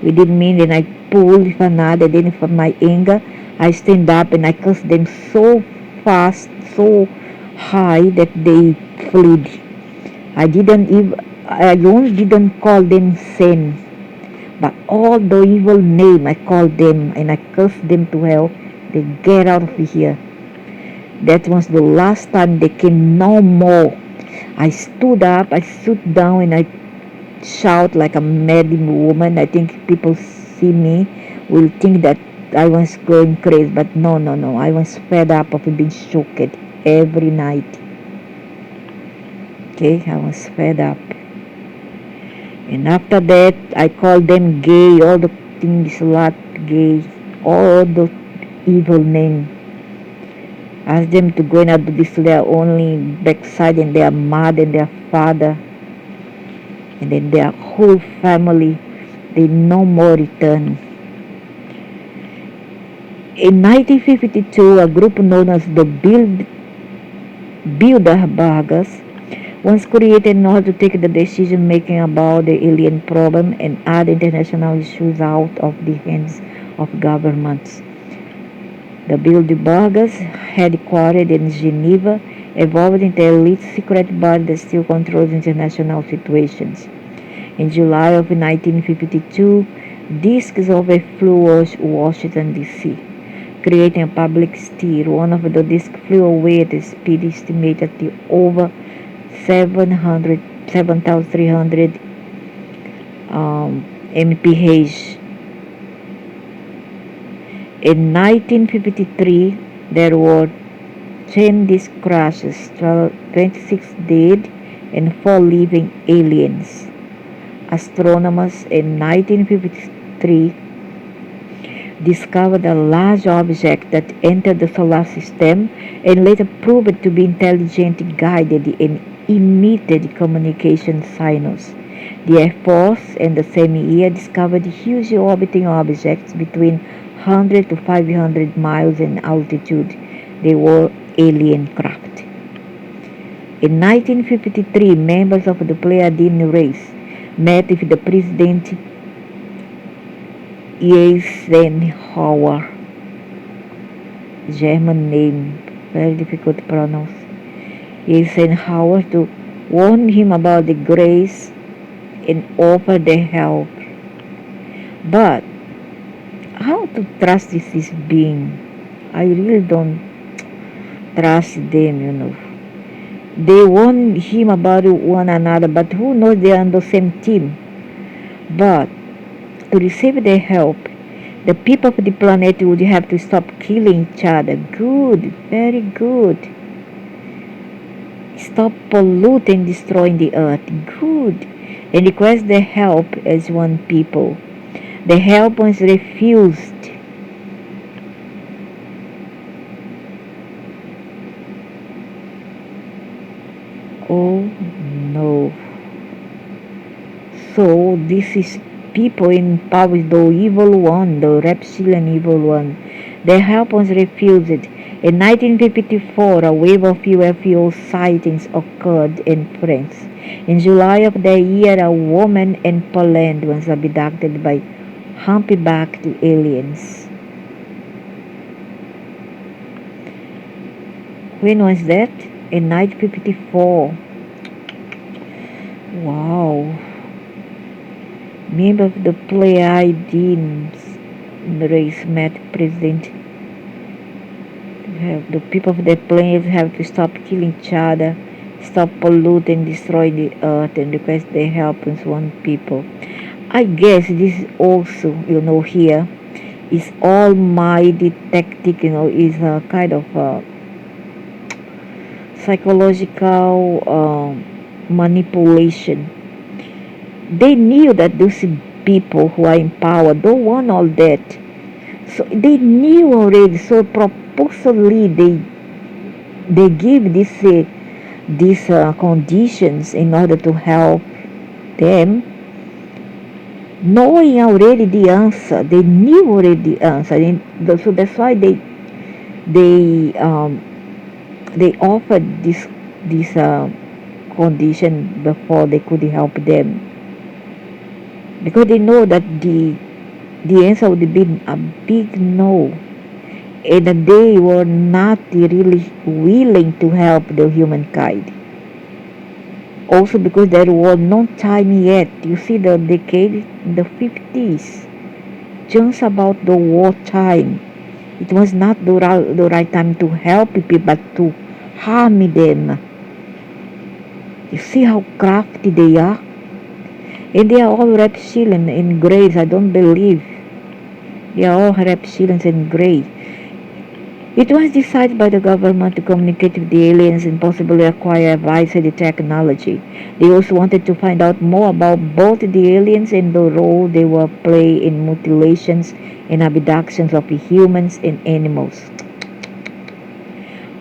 A: within me. Then I pull with another. Then from my anger, I stand up and I curse them so fast, so high that they fled. I only didn't call them sin, but all the evil name I called them and I cursed them to hell. They get out of here. That was the last time they came no more. I stood up, I stood down, and I shout like a mad woman. I think people see me will think that I was going crazy, but no, no, no. I was fed up of being shocked every night. Okay, I was fed up. And after that, I called them gay, all the things lot gay, all the evil name. Ask them to go and do this to their only backside and their mother and their father, and then their whole family. They no more return. In 1952, a group known as the Bilderbergers was created in order to take the decision making about the alien problem and add international issues out of the hands of governments. The Bilderbergers, headquartered in Geneva, evolved into an elite secret body that still controls international situations. In July of 1952, discs overflew Washington, D.C., creating a public stir. One of the discs flew away at a speed estimated to over 7,300 mph. In 1953, there were 10 disc crashes, 26 dead, and 4 living aliens. Astronomers in 1953 discovered a large object that entered the solar system and later proved to be intelligently guided and emitted communication signals. The Air Force in the same year discovered huge orbiting objects between 100 to 500 miles in altitude. They were alien craft. In 1953, members of the Pleiadian race met with the President Eisenhower, German name, very difficult to pronounce, Eisenhower, to warn him about the grace and offer their help. But how to trust this being? I really don't trust them. They warn him about one another, but who knows they are on the same team. But to receive their help, the people of the planet would have to stop killing each other. Good, very good. Stop polluting, destroying the earth. Good. And request their help as one people. The help was refused. Oh no. So this is people in power with the evil one, the reptilian evil one. Their help was refused. In 1954, a wave of UFO sightings occurred in France. In July of that year, a woman in Poland was abducted by humpbacked aliens. When was that? In 1954. Wow. Member of the Pleiadian race met President. The people of the planet have to stop killing each other, stop polluting, destroy the earth, and request their help as one people. I guess this is also, here is almighty tactic, is a kind of psychological manipulation. They knew that those people who are in power don't want all that. So they knew already. So purposely they give these conditions in order to help them, knowing already the answer. They knew already the answer, and so that's why they um, they offered this condition before they could help them, because they know that the answer would be a big no, and that they were not really willing to help the humankind. Also because there was no time yet. You see, the decade, the 50s, just about the war time. It was not the right time to help people, but to harm them. You see how crafty they are? And they are all reptilian in grays, I don't believe. They are all reptilians in gray. It was decided by the government to communicate with the aliens and possibly acquire advanced technology. They also wanted to find out more about both the aliens and the role they will play in mutilations and abductions of humans and animals.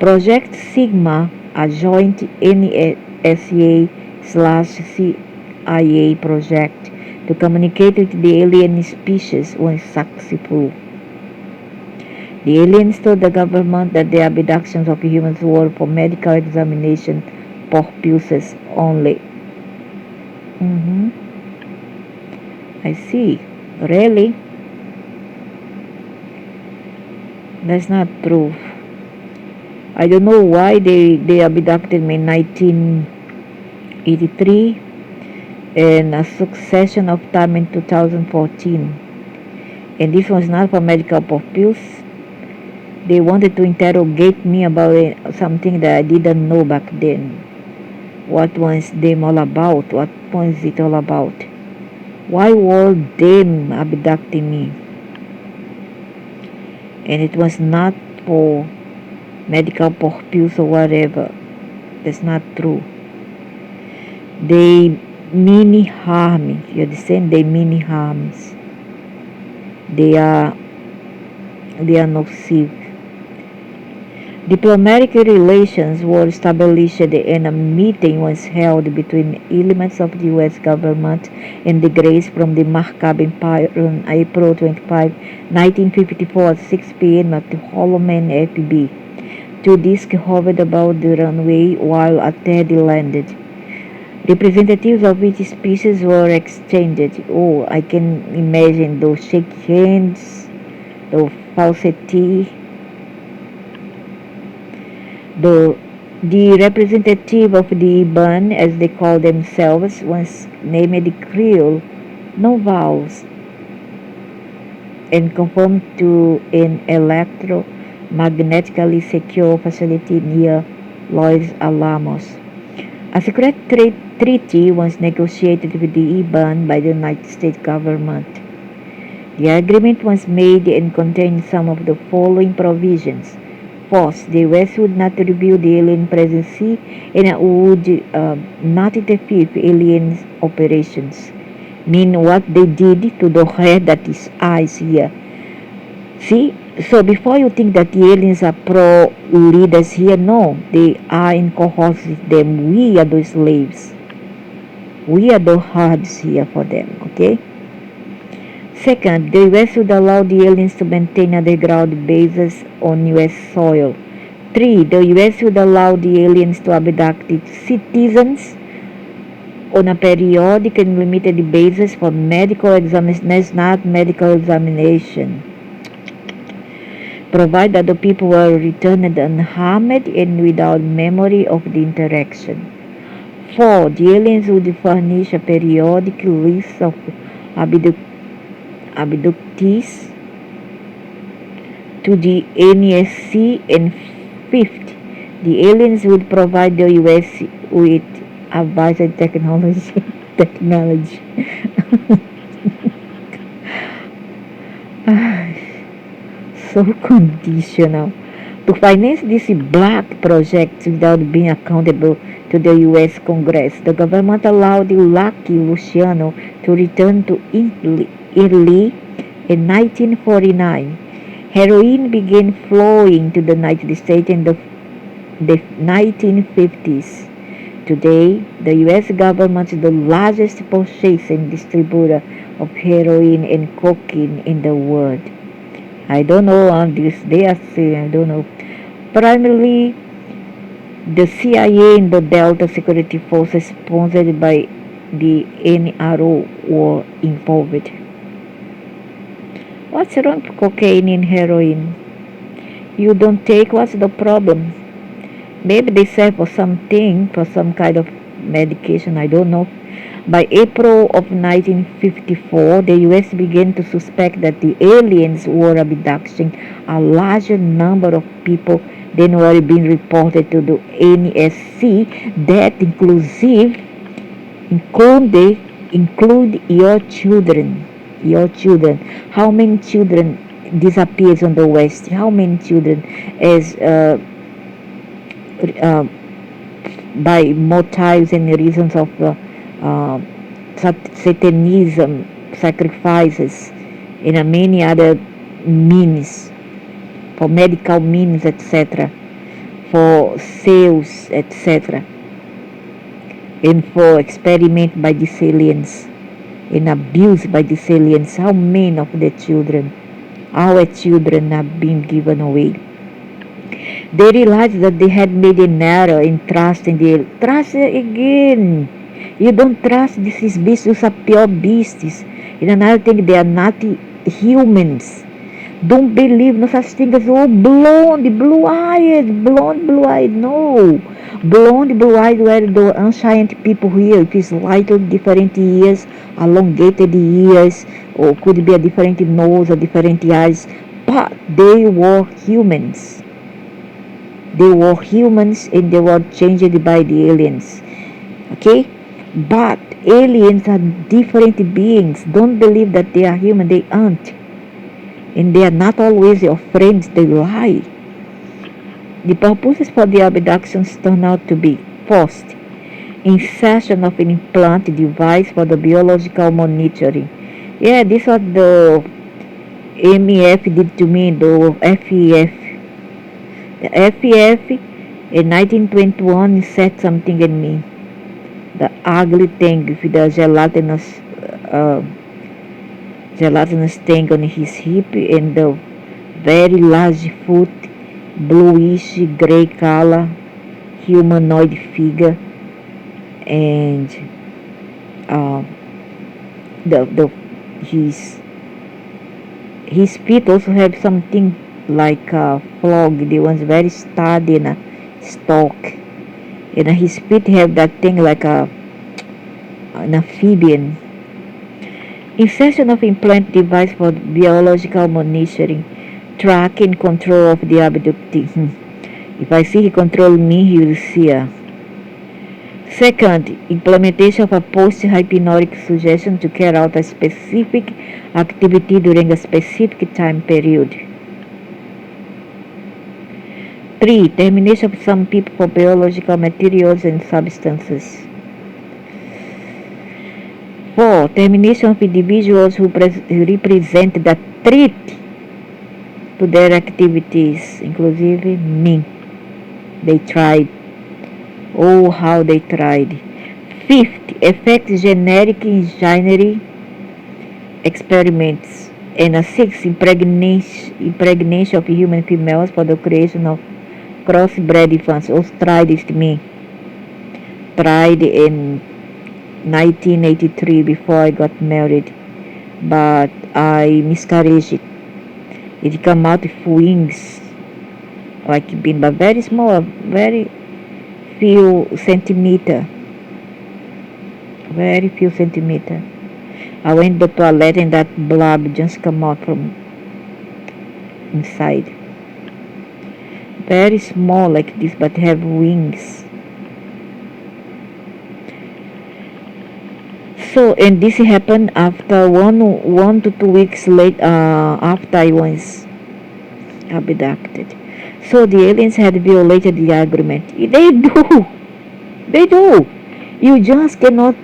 A: Project Sigma, a joint NSA/CIA project to communicate with the alien species, was successful. The aliens told the government that the abductions of humans were for medical examination purposes only. I see. Really? That's not proof. I don't know why they abducted me in 1983 and a succession of time in 2014. And this was not for medical purposes. They wanted to interrogate me about something that I didn't know back then. What was them all about? What was it all about? Why were them abducting me? And it was not for medical purpose or whatever. That's not true. They mean harm. You understand? They mean harms. They are nocive. Diplomatic relations were established and a meeting was held between elements of the U.S. government and the Greys from the Markab Empire on April 25, 1954 at 6 p.m. at the Holloman FB. Two discs hovered about the runway while a Teddy landed. Representatives of each species were exchanged. Oh, I can imagine those shake hands, the falsity. The representative of the Iban, as they call themselves, was named Creole, no vowels, and conformed to an electromagnetically secure facility near Los Alamos. A secret treaty was negotiated with the Iban by the United States government. The agreement was made and contained some of the following provisions. First, the U.S. would not reveal the alien presence and would not interfere with alien operations. Mean what they did to the head that is eyes here. See? So before you think that the aliens are pro-leaders here, no. They are in cohorts with them. We are the slaves. We are the herds here for them, okay? Second, the U.S. would allow the aliens to maintain underground bases on U.S. soil. 3. The U.S. would allow the aliens to abduct its citizens on a periodic and limited basis for medical examination, not medical examination, provided that the people were returned unharmed and without memory of the interaction. 4. The aliens would furnish a periodic list of abductees to the NSC. And 5th, the aliens would provide the U.S. with advanced technology. So conditional. To finance these black projects without being accountable to the U.S. Congress, the government allowed Lucky Luciano to return to Italy in 1949. Heroin began flowing to the United States in the 1950s. Today, the U.S. government is the largest purchaser and distributor of heroin and cocaine in the world. I don't know on this. They are saying, I don't know. Primarily, the CIA and the Delta Security Forces, sponsored by the NRO, were involved. What's wrong with cocaine and heroin? You don't take, what's the problem? Maybe they serve for something, for some kind of medication, I don't know. By April of 1954, the US began to suspect that the aliens were abducting a larger number of people than were being reported to the NSC. That include your children. Your children. How many children disappears on the West? How many children is by motives and reasons of satanism, sacrifices, and many other means, for medical means, etc., for sales, etc., and for experiment by these aliens and abuse by these aliens. How many of the children, our children, have been given away? They realized that they had made an error in trusting the trust again. You don't trust these beasts. These are pure beasts. And another thing, they are not humans. Don't believe no such thing as blonde, blue-eyed. No. Blonde, blue-eyed were the ancient people here. It is slightly different ears, elongated ears, or could be a different nose or different eyes. But they were humans. They were humans and they were changed by the aliens. Okay? But aliens are different beings. Don't believe that they are human. They aren't. And they are not always your friends. They lie. The purposes for the abductions turn out to be: first, insertion of an implant device for the biological monitoring. Yeah, this is what the MEF did to me, the FEF. The FEF in 1921 said something in me. The ugly thing with the gelatinous thing on his hip and the very large foot, bluish gray color, humanoid figure, and the his feet also have something like a frog. The one's very sturdy and a stalk, and his feet have that thing like an amphibian. Insertion of implant device for biological monitoring, track and control of the abductee. If I see he control me, he will see her. Second, implementation of a post-hypnotic suggestion to carry out a specific activity during a specific time period. 3. Termination of some people for biological materials and substances. 4. Termination of individuals who represent the threat to their activities, inclusive me. They tried. Oh, how they tried. 5th, effect generic engineering experiments. And 6th, impregnation of human females for the creation of crossbred infants. Also tried this to me. Tried in 1983 before I got married, but I miscarried it. It come out with wings, like being, but very small, very few centimeter. I went to the toilet and that blob just come out from inside. Very small like this, but have wings. So, and this happened after one to 2 weeks after I was abducted. So the aliens had violated the agreement. They do. They do. You just cannot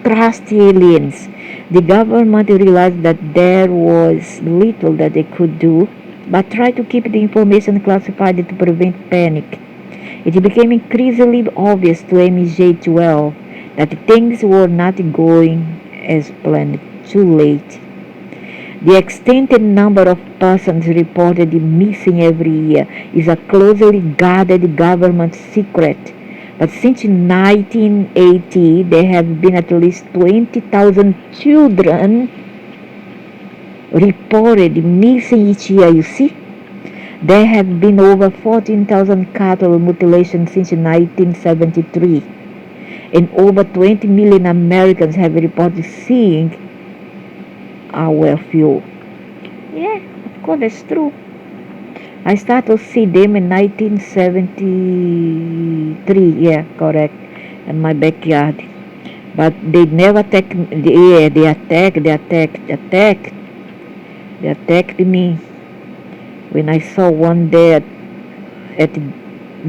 A: trust the aliens. The government realized that there was little that they could do, but tried to keep the information classified to prevent panic. It became increasingly obvious to MJ12 that things were not going as planned. Too late. The extent and number of persons reported missing every year is a closely guarded government secret. But since 1980, there have been at least 20,000 children reported missing each year, you see. There have been over 14,000 cattle mutilations since 1973, and over 20 million Americans have reported seeing our fuel. Yeah, of course, that's true. I started to see them in 1973, yeah, correct, in my backyard. But they never attacked me. Yeah, they attacked me when I saw one day at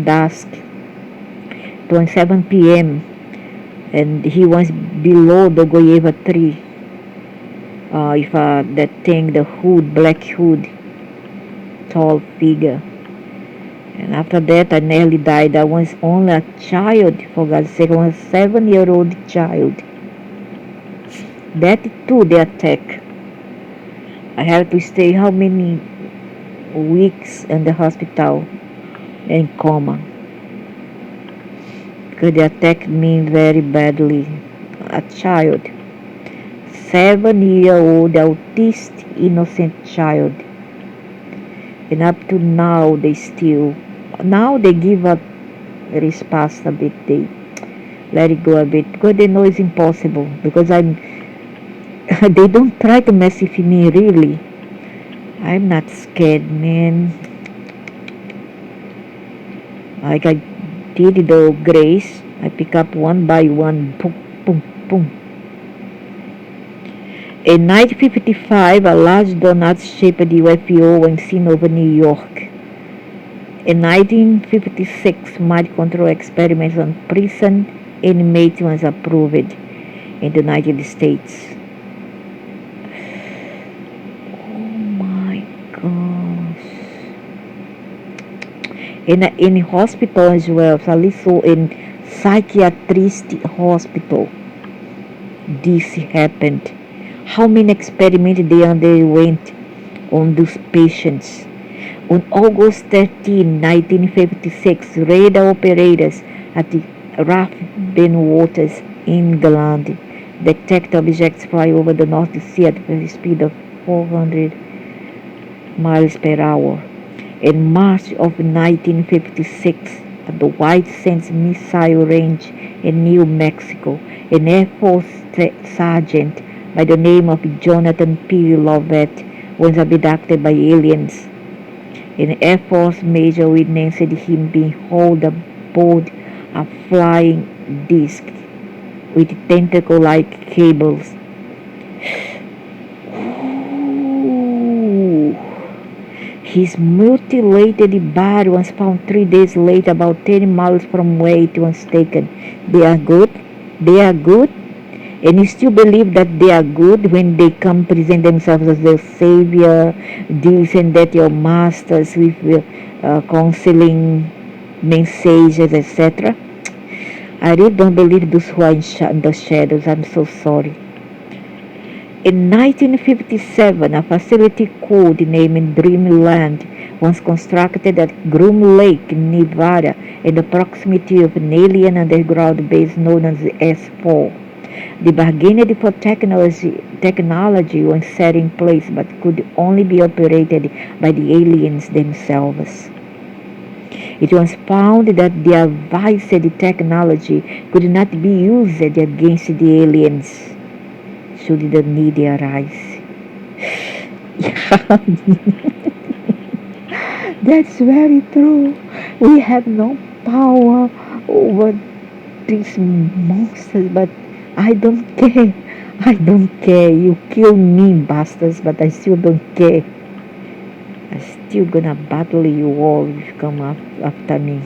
A: dusk, 7 p.m., and he was below the guava tree. That thing, the hood, black hood, tall figure. And after that, I nearly died. I was only a child, for God's sake. I was a 7-year-old child. That too, the attack. I had to stay how many weeks in the hospital in coma, because they attacked me very badly. A child. 7-year-old autistic innocent child, and up to now they give up response a bit. They let it go a bit because they know it's impossible, because they don't try to mess with me really. I'm not scared, man. Like I did the grace, I pick up one by one, boom, boom, boom. In 1955, a large donut-shaped UFO was seen over New York. In 1956, mind control experiments on prison inmates was approved in the United States. Oh my gosh. In hospital as well, so in psychiatrist hospital, this happened. How many experiments they underwent on those patients. On August 13, 1956, radar operators at the Rathbone Waters, England, detect objects fly over the North Sea at a speed of 400 miles per hour. In March of 1956, at the White Sands Missile Range in New Mexico, an Air Force sergeant by the name of Jonathan P. Lovett was abducted by aliens. An Air Force major witnessed him being hauled aboard a flying disc with tentacle-like cables. Ooh. His mutilated body was found 3 days later, about 10 miles from where it was taken. They are good. And you still believe that they are good when they come present themselves as their savior, this and that, your masters with counseling messages, etc. I really don't believe those who are in the shadows. I'm so sorry. In 1957, a facility codenamed Dreamland was constructed at Groom Lake, Nevada, in the proximity of an alien underground base known as S4. The bargained for technology was set in place, but could only be operated by the aliens themselves. It was found that the advanced technology could not be used against the aliens should the need arise. That's very true. We have no power over these monsters, but I don't care. I don't care. You kill me, bastards, but I still don't care. I still gonna battle you all if you come after me.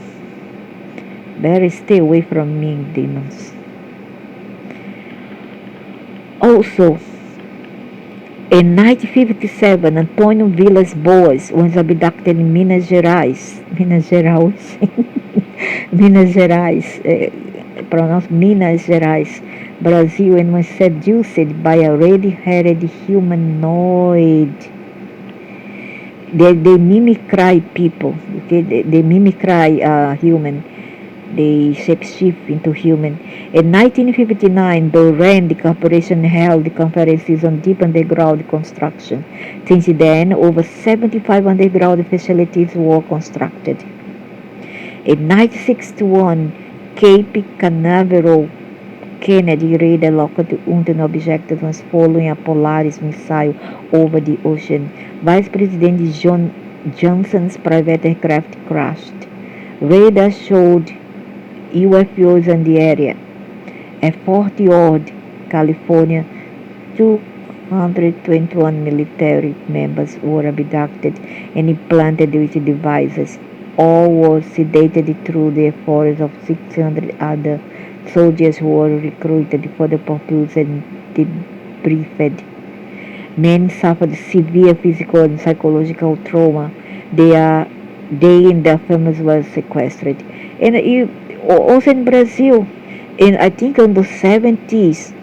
A: Better stay away from me, demons. Also, in 1957, Antônio Vilas Boas was abducted in Minas Gerais. Minas Gerais. Minas Gerais. Pronounced Minas Gerais, Brazil, and was seduced by a red-haired humanoid. They mimicry people. Okay? They mimicry human. They shapeshift into human. In 1959, the RAND Corporation held conferences on deep underground construction. Since then, over 75 underground facilities were constructed. In 1961, Cape Canaveral, Kennedy relocated un object was following a Polaris missile over the ocean. Vice President John Johnson's private aircraft crashed. Radar showed UFOs in the area. At Fort Ord, California, 221 military members were abducted and implanted with devices. All were sedated through the efforts of 600 other soldiers who were recruited for the purpose and debriefed. Many suffered severe physical and psychological trauma. They and their families were sequestered. And also in Brazil, I think in the 70s,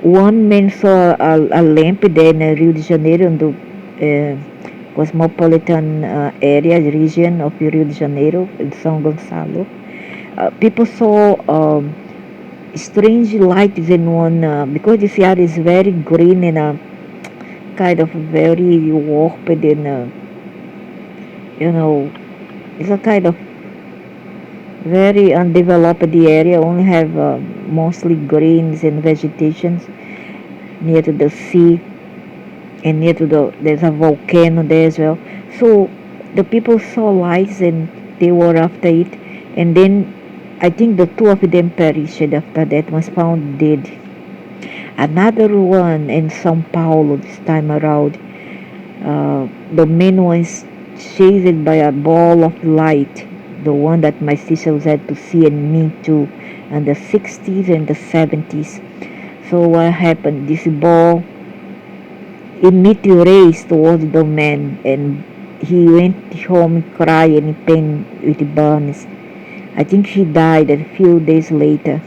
A: one man saw a lamp there in Rio de Janeiro, in the cosmopolitan area, region of Rio de Janeiro, in São Gonçalo. People saw strange lights in one, because this area is very green and kind of very warped and, it's a kind of very undeveloped area, only have mostly greens and vegetations near to the sea, and near to there's a volcano there as well. So the people saw lights and they were after it, and then I think the two of them perished after that, was found dead. Another one in São Paulo this time around, the man was chased by a ball of light, the one that my sisters had to see and me too, in the 60s and the 70s. So what happened? This ball emitted rays towards the man, and he went home crying in pain with burns. I think he died a few days later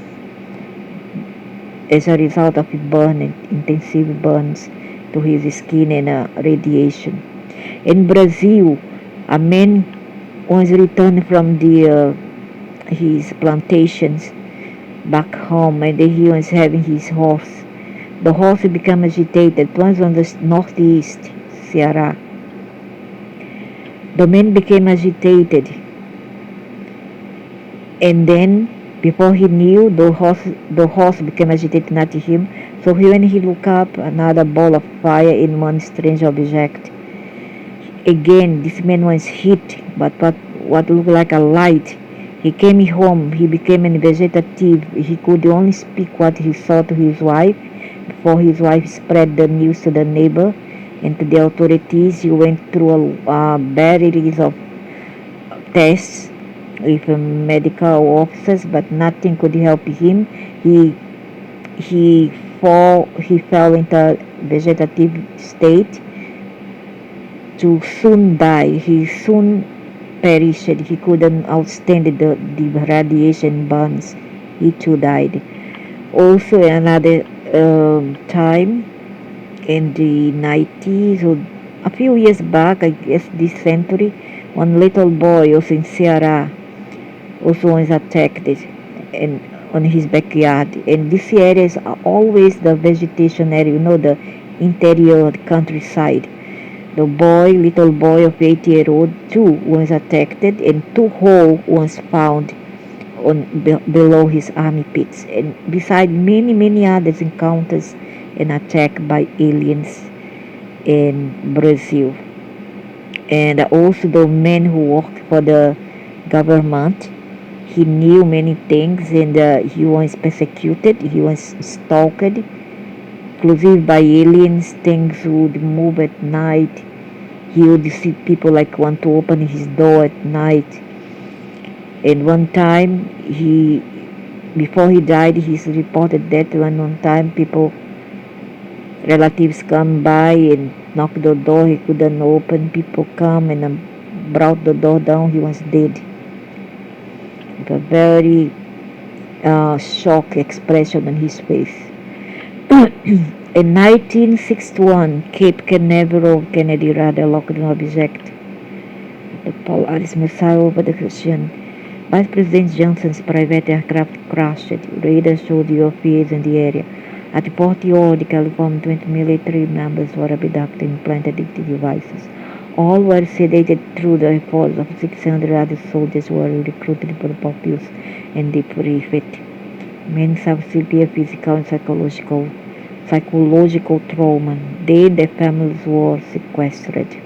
A: as a result of intensive burns to his skin and radiation. In Brazil, a man was returned from his plantations back home, and he was having his horse. The horse became agitated. It was on the northeast, Ceará. The man became agitated, and then before he knew, the horse became agitated, not him. So when he looked up, another ball of fire in one strange object. Again, this man was hit, but what looked like a light. He came home. He became a vegetative. He could only speak what he saw to his wife. Before his wife spread the news to the neighbor and to the authorities, he went through a series of tests with medical officers, but nothing could help him. He fell into a vegetative state to soon die. He soon perished. He couldn't outstand the radiation burns. He too died. Also another time in the 90s, or a few years back, I guess this century, one little boy also in Ceará also was attacked and on his backyard. And this area is always the vegetation area, the interior countryside. The little boy of 8-year-old too was attacked, and 2 holes was found below his armpits, and beside many other encounters and attack by aliens in Brazil. And also the man who worked for the government, he knew many things, and he was persecuted, he was stalked, inclusive by aliens. Things would move at night, He would see people like want to open his door at night. And one time, before he died, he's reported that one time people, relatives come by and knock the door. He couldn't open. People come and brought the door down. He was dead. With a very shocked expression on his face. In 1961, Cape Canaveral Kennedy radar locked an object, the Polaris missile over the ocean. Vice President Johnson's private aircraft crashed. Radar showed UFOs in the area. At 40 odd California, 20 military members were abducted and implanted devices. All were sedated through the efforts of 600 other soldiers who were recruited for the populace and debriefed. Many suffered severe physical and psychological trauma. Their families were sequestered.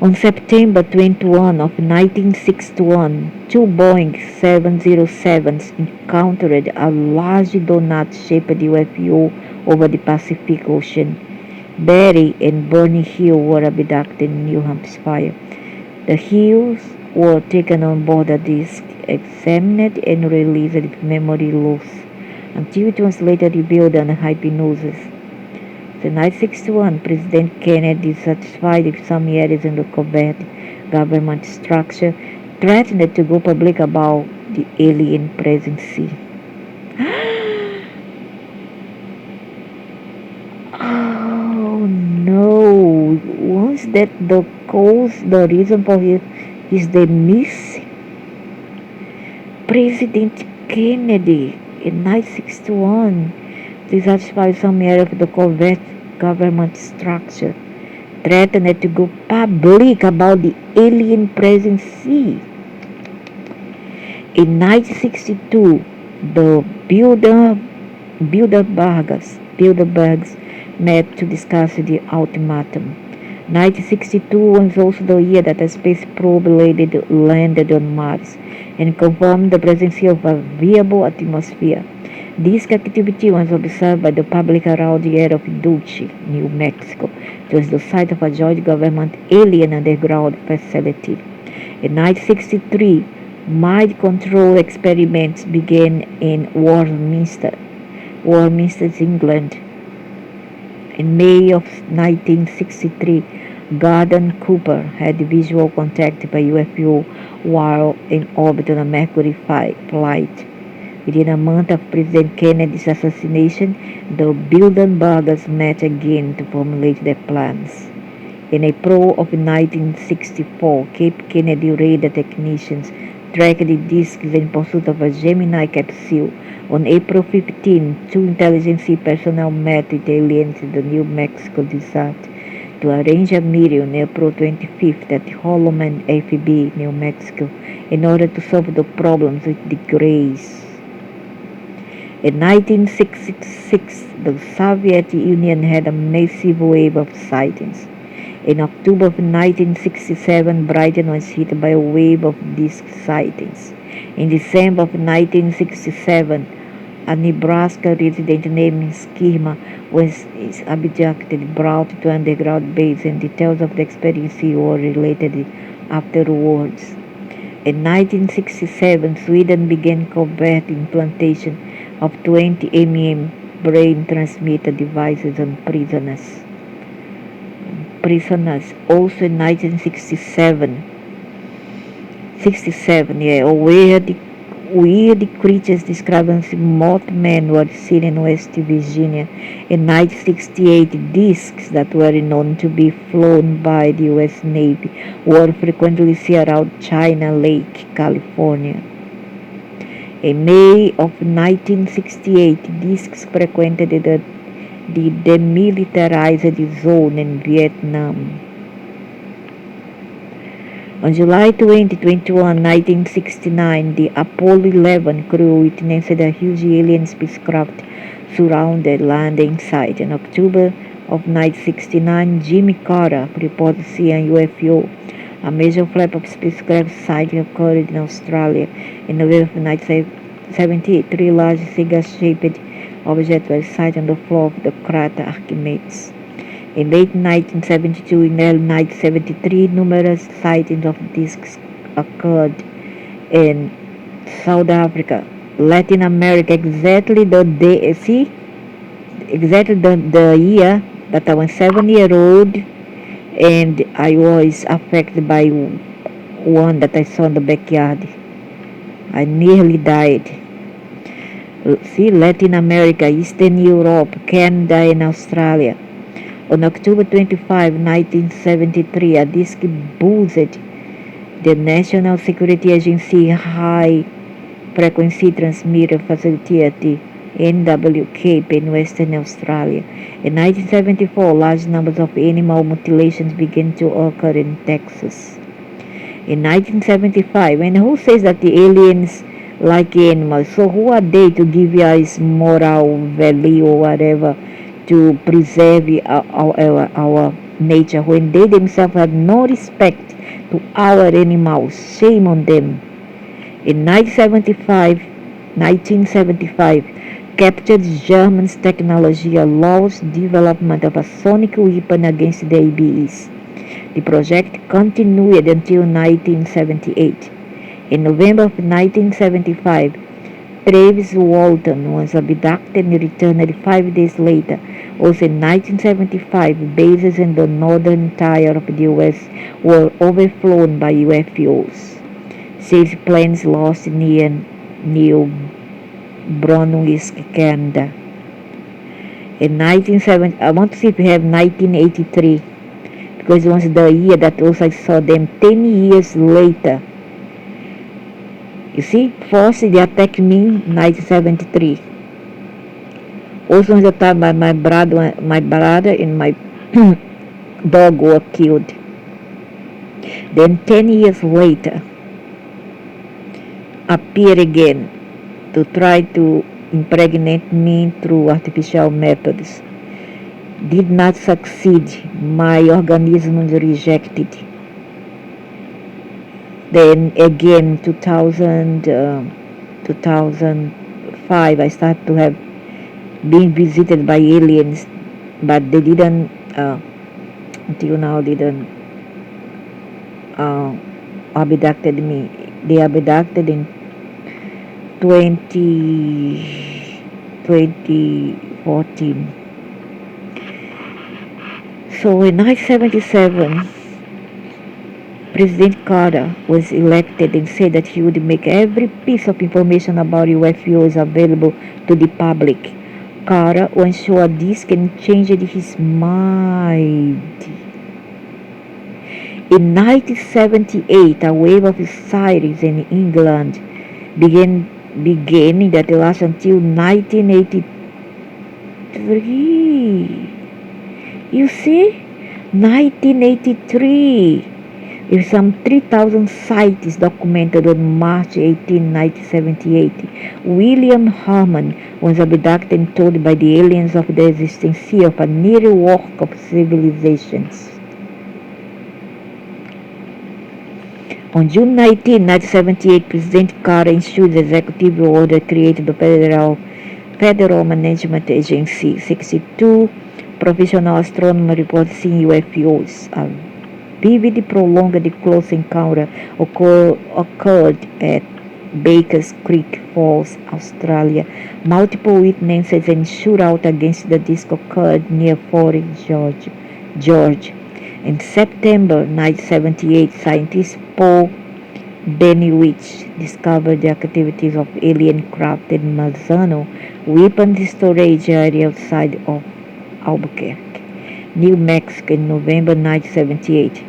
A: On September 21 of 1961, two Boeing 707s encountered a large donut-shaped UFO over the Pacific Ocean. Barry and Bernie Hill were abducted in New Hampshire. The Hills were taken on board a disk, examined, and released with memory loss, until it was later revealed on hypnosis. In 1961, President Kennedy, dissatisfied with some areas in the covert government structure, threatened to go public about the alien presence. Oh no! Was that the cause, the reason for his demise? President Kennedy in 1961 dissatisfied some area of the covert government structure, threatened to go public about the alien presence. In 1962, the Bilderbergs met to discuss the ultimatum. 1962 was also the year that a space probe landed on Mars and confirmed the presence of a viable atmosphere. This activity was observed by the public around the area of Dulce, New Mexico. It was the site of a joint government alien underground facility. In 1963, mind control experiments began in Warminster, England. In May of 1963, Gordon Cooper had visual contact by UFO while in orbit on a Mercury flight. Within a month of President Kennedy's assassination, the Bilderbergers met again to formulate their plans. In April of 1964, Cape Kennedy radar technicians tracked the disks in pursuit of a Gemini capsule. On April 15, two intelligence personnel met with aliens in the New Mexico desert to arrange a meeting on April 25th at Holloman FB, New Mexico, in order to solve the problems with the Greys. In 1966, the Soviet Union had a massive wave of sightings. In October of 1967, Brighton was hit by a wave of disk sightings. In December of 1967, a Nebraska resident named Skirma was abducted, brought to an underground base, and details of the experience were related afterwards. In 1967, Sweden began covert implantation of 20 mm brain transmitter devices on prisoners. Also in 1967, weird creatures described as Mothman were seen in West Virginia. In 1968, discs that were known to be flown by the U.S. Navy were frequently seen around China Lake, California. In May of 1968, discs frequented the demilitarized zone in Vietnam. On July 20, 1969, the Apollo 11 crew witnessed a huge alien spacecraft surround the landing site. In October of 1969, Jimmy Carter reported seeing a UFO. A major flap of spacecraft sighting occurred in Australia. In November of 1978, three large cigar-shaped objects were sighted on the floor of the crater Archimedes. In late 1972 and early 1973, numerous sightings of discs occurred in South Africa, Latin America, exactly the day, exactly the year that I was 7 year old, and I was affected by one that I saw in the backyard. I nearly died. See, Latin America, Eastern Europe, Canada, and Australia. On October 25, 1973, a disc buzzed the National Security Agency High Frequency Transmitter Facility at the NW Cape in Western Australia. In 1974, large numbers of animal mutilations began to occur in Texas. In 1975, and who says that the aliens like animals? So who are they to give us moral value or whatever to preserve our nature when they themselves have no respect to our animals? Shame on them. In 1975, captured German's technology allows development of a sonic weapon against the ABEs. The project continued until 1978. In November of 1975, Travis Walton was abducted and returned 5 days later. Also in 1975, bases in the northern tier of the US were overflown by UFOs. 6 planes lost near New Brunswick, Canada. In 1970, I want to see if we have 1983, because it was the year that also I saw them 10 years later. You see, first they attacked me in 1973. Also at the time my brother and my dog were killed. Then 10 years later, appear again to try to impregnate me through artificial methods. Did not succeed. My organism was rejected. Then again 2005, I started to have been visited by aliens, but they didn't until now didn't abducted me. They abducted in 2014. So in 1977, President Carter was elected and said that he would make every piece of information about UFOs available to the public. Carter, unsure this, can change his mind. In 1978, a wave of sirens in England began that lasted until 1983. You see, 1983. With some 3,000 sites documented on March 18, 1978, William Harmon was abducted and told by the aliens of the existence of a network of civilizations. On June 19, 1978, President Carter issued the executive order creating the Federal Management Agency. 62 professional astronomers reported seeing UFOs. A vivid, prolonged, close encounter occurred at Bakers Creek Falls, Australia. Multiple witnesses and shootout against the disc occurred near Fort George. In September 1978, scientist Paul Benowitz discovered the activities of alien craft in Mazzano weapons storage area outside of Albuquerque, New Mexico in November 1978.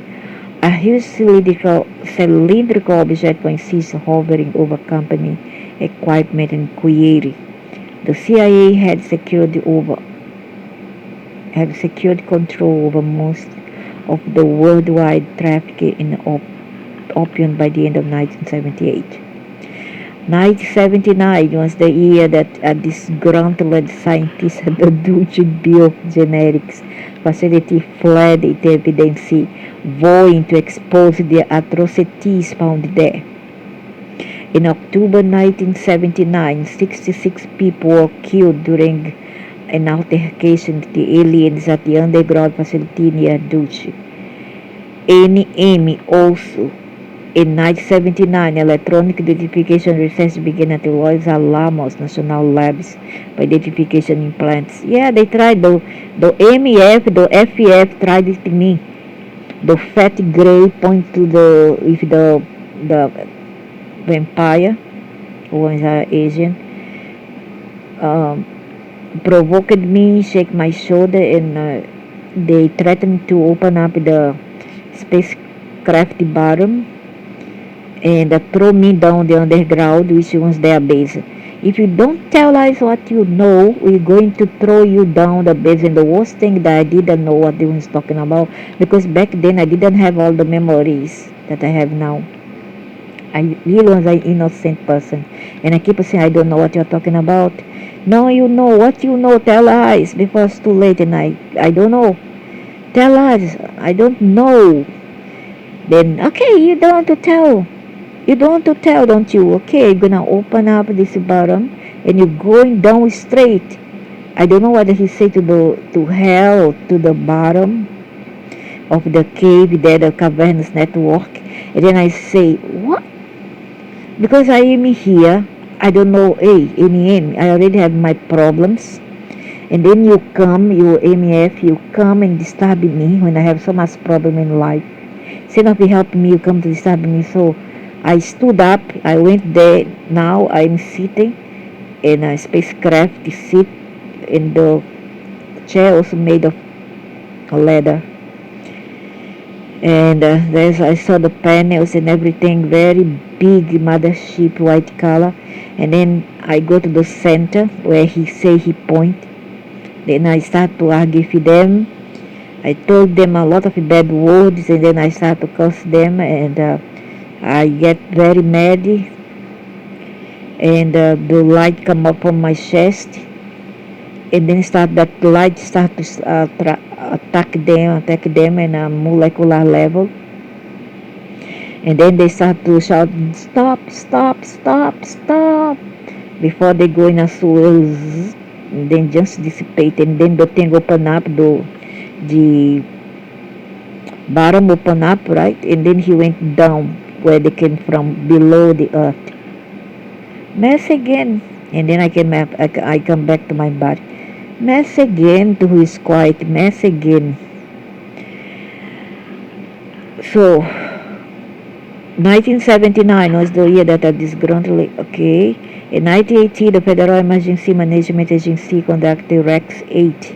A: A huge cylindrical object was seen hovering over company equipment in Cueri. The CIA had secured control over most of the worldwide traffic in opium by the end of 1978. 1979 was the year that a disgruntled scientist at the Dutch Biogenetics facility fled its evidence, vowing to expose the atrocities found there. In October 1979, 66 people were killed during an altercation with the aliens at the underground facility near Dutch. Amy also. In 1979, electronic identification research began at the Los Alamos National Labs for identification in plants. Yeah, they tried the MEF, the FEF tried it to me. The fat gray point to the vampire, ones are Asian, um, provoked me, shake my shoulder, and they threatened to open up the spacecraft bottom and throw me down the underground, which was their base. If you don't tell us what you know, we're going to throw you down the base. And the worst thing that I didn't know what they was talking about, because back then I didn't have all the memories that I have now. I really was an innocent person, and I keep saying I don't know what you're talking about. No, you know what you know. Tell us before it's too late, and I don't know. Tell us. I don't know. Then okay, you don't want to tell. You don't want to tell, don't you? Okay, you're gonna open up this bottom, and you're going down straight. I don't know what he said to hell, to the bottom of the cave there, the caverns network. And then I say, what? Because I am here, I don't know, hey, Amy, I already have my problems. And then you come, you MEF, you come and disturb me when I have so much problem in life. Instead of helping me, you come to disturb me. So I stood up, I went there, now I'm sitting in a spacecraft seat in the chair also made of leather. And I saw the panels and everything, very big mothership, white color. And then I go to the center where he say he point. Then I start to argue with them. I told them a lot of bad words, and then I start to curse them, and I get very mad. And the light come up on my chest, and then that light start to attack them in a molecular level. And then they start to shout, stop, stop, stop, stop, before they go in a swirl, and then just dissipate. And then the thing open up, the bottom open up, right? And then he went down where they came from, below the earth. Mess again. And then I come back to my body. Mess again, to his quiet, mess again. So 1979 was the year that I disgruntled. Okay. In 1980, the Federal Emergency Management Agency conducted Rex 8,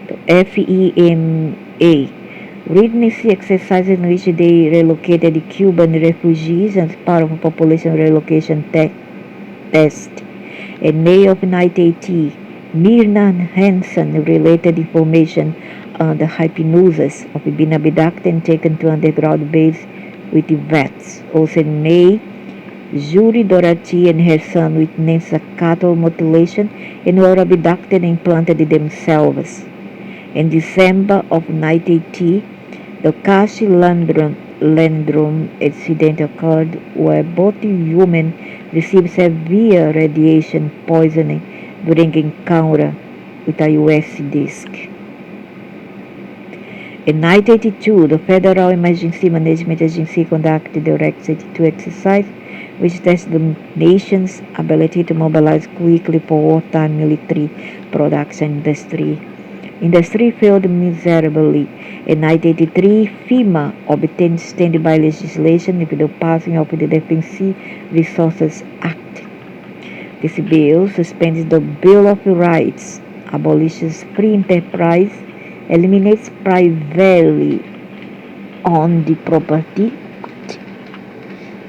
A: the FEMA, redundancy exercise in which they relocated the Cuban refugees as part of a population relocation test. In May of 1980, Myrna Hansen related information on the hypnosis of being abducted and taken to underground base with the vets. Also in May, Judy Dorothy and her son witnessed a cattle mutilation and were abducted and implanted themselves. In December of 1980, the Kashi Landrum incident occurred where both women received severe radiation poisoning during encounter with a U.S. disc. In 1982, the Federal Emergency Management Agency conducted the Rex 82 exercise, which tests the nation's ability to mobilize quickly for wartime military production industry. Industry failed miserably. In 1983, FEMA obtained standby legislation with the passing of the Defense Resources Act. This bill suspends the Bill of Rights, abolishes free enterprise, eliminates privately owned property,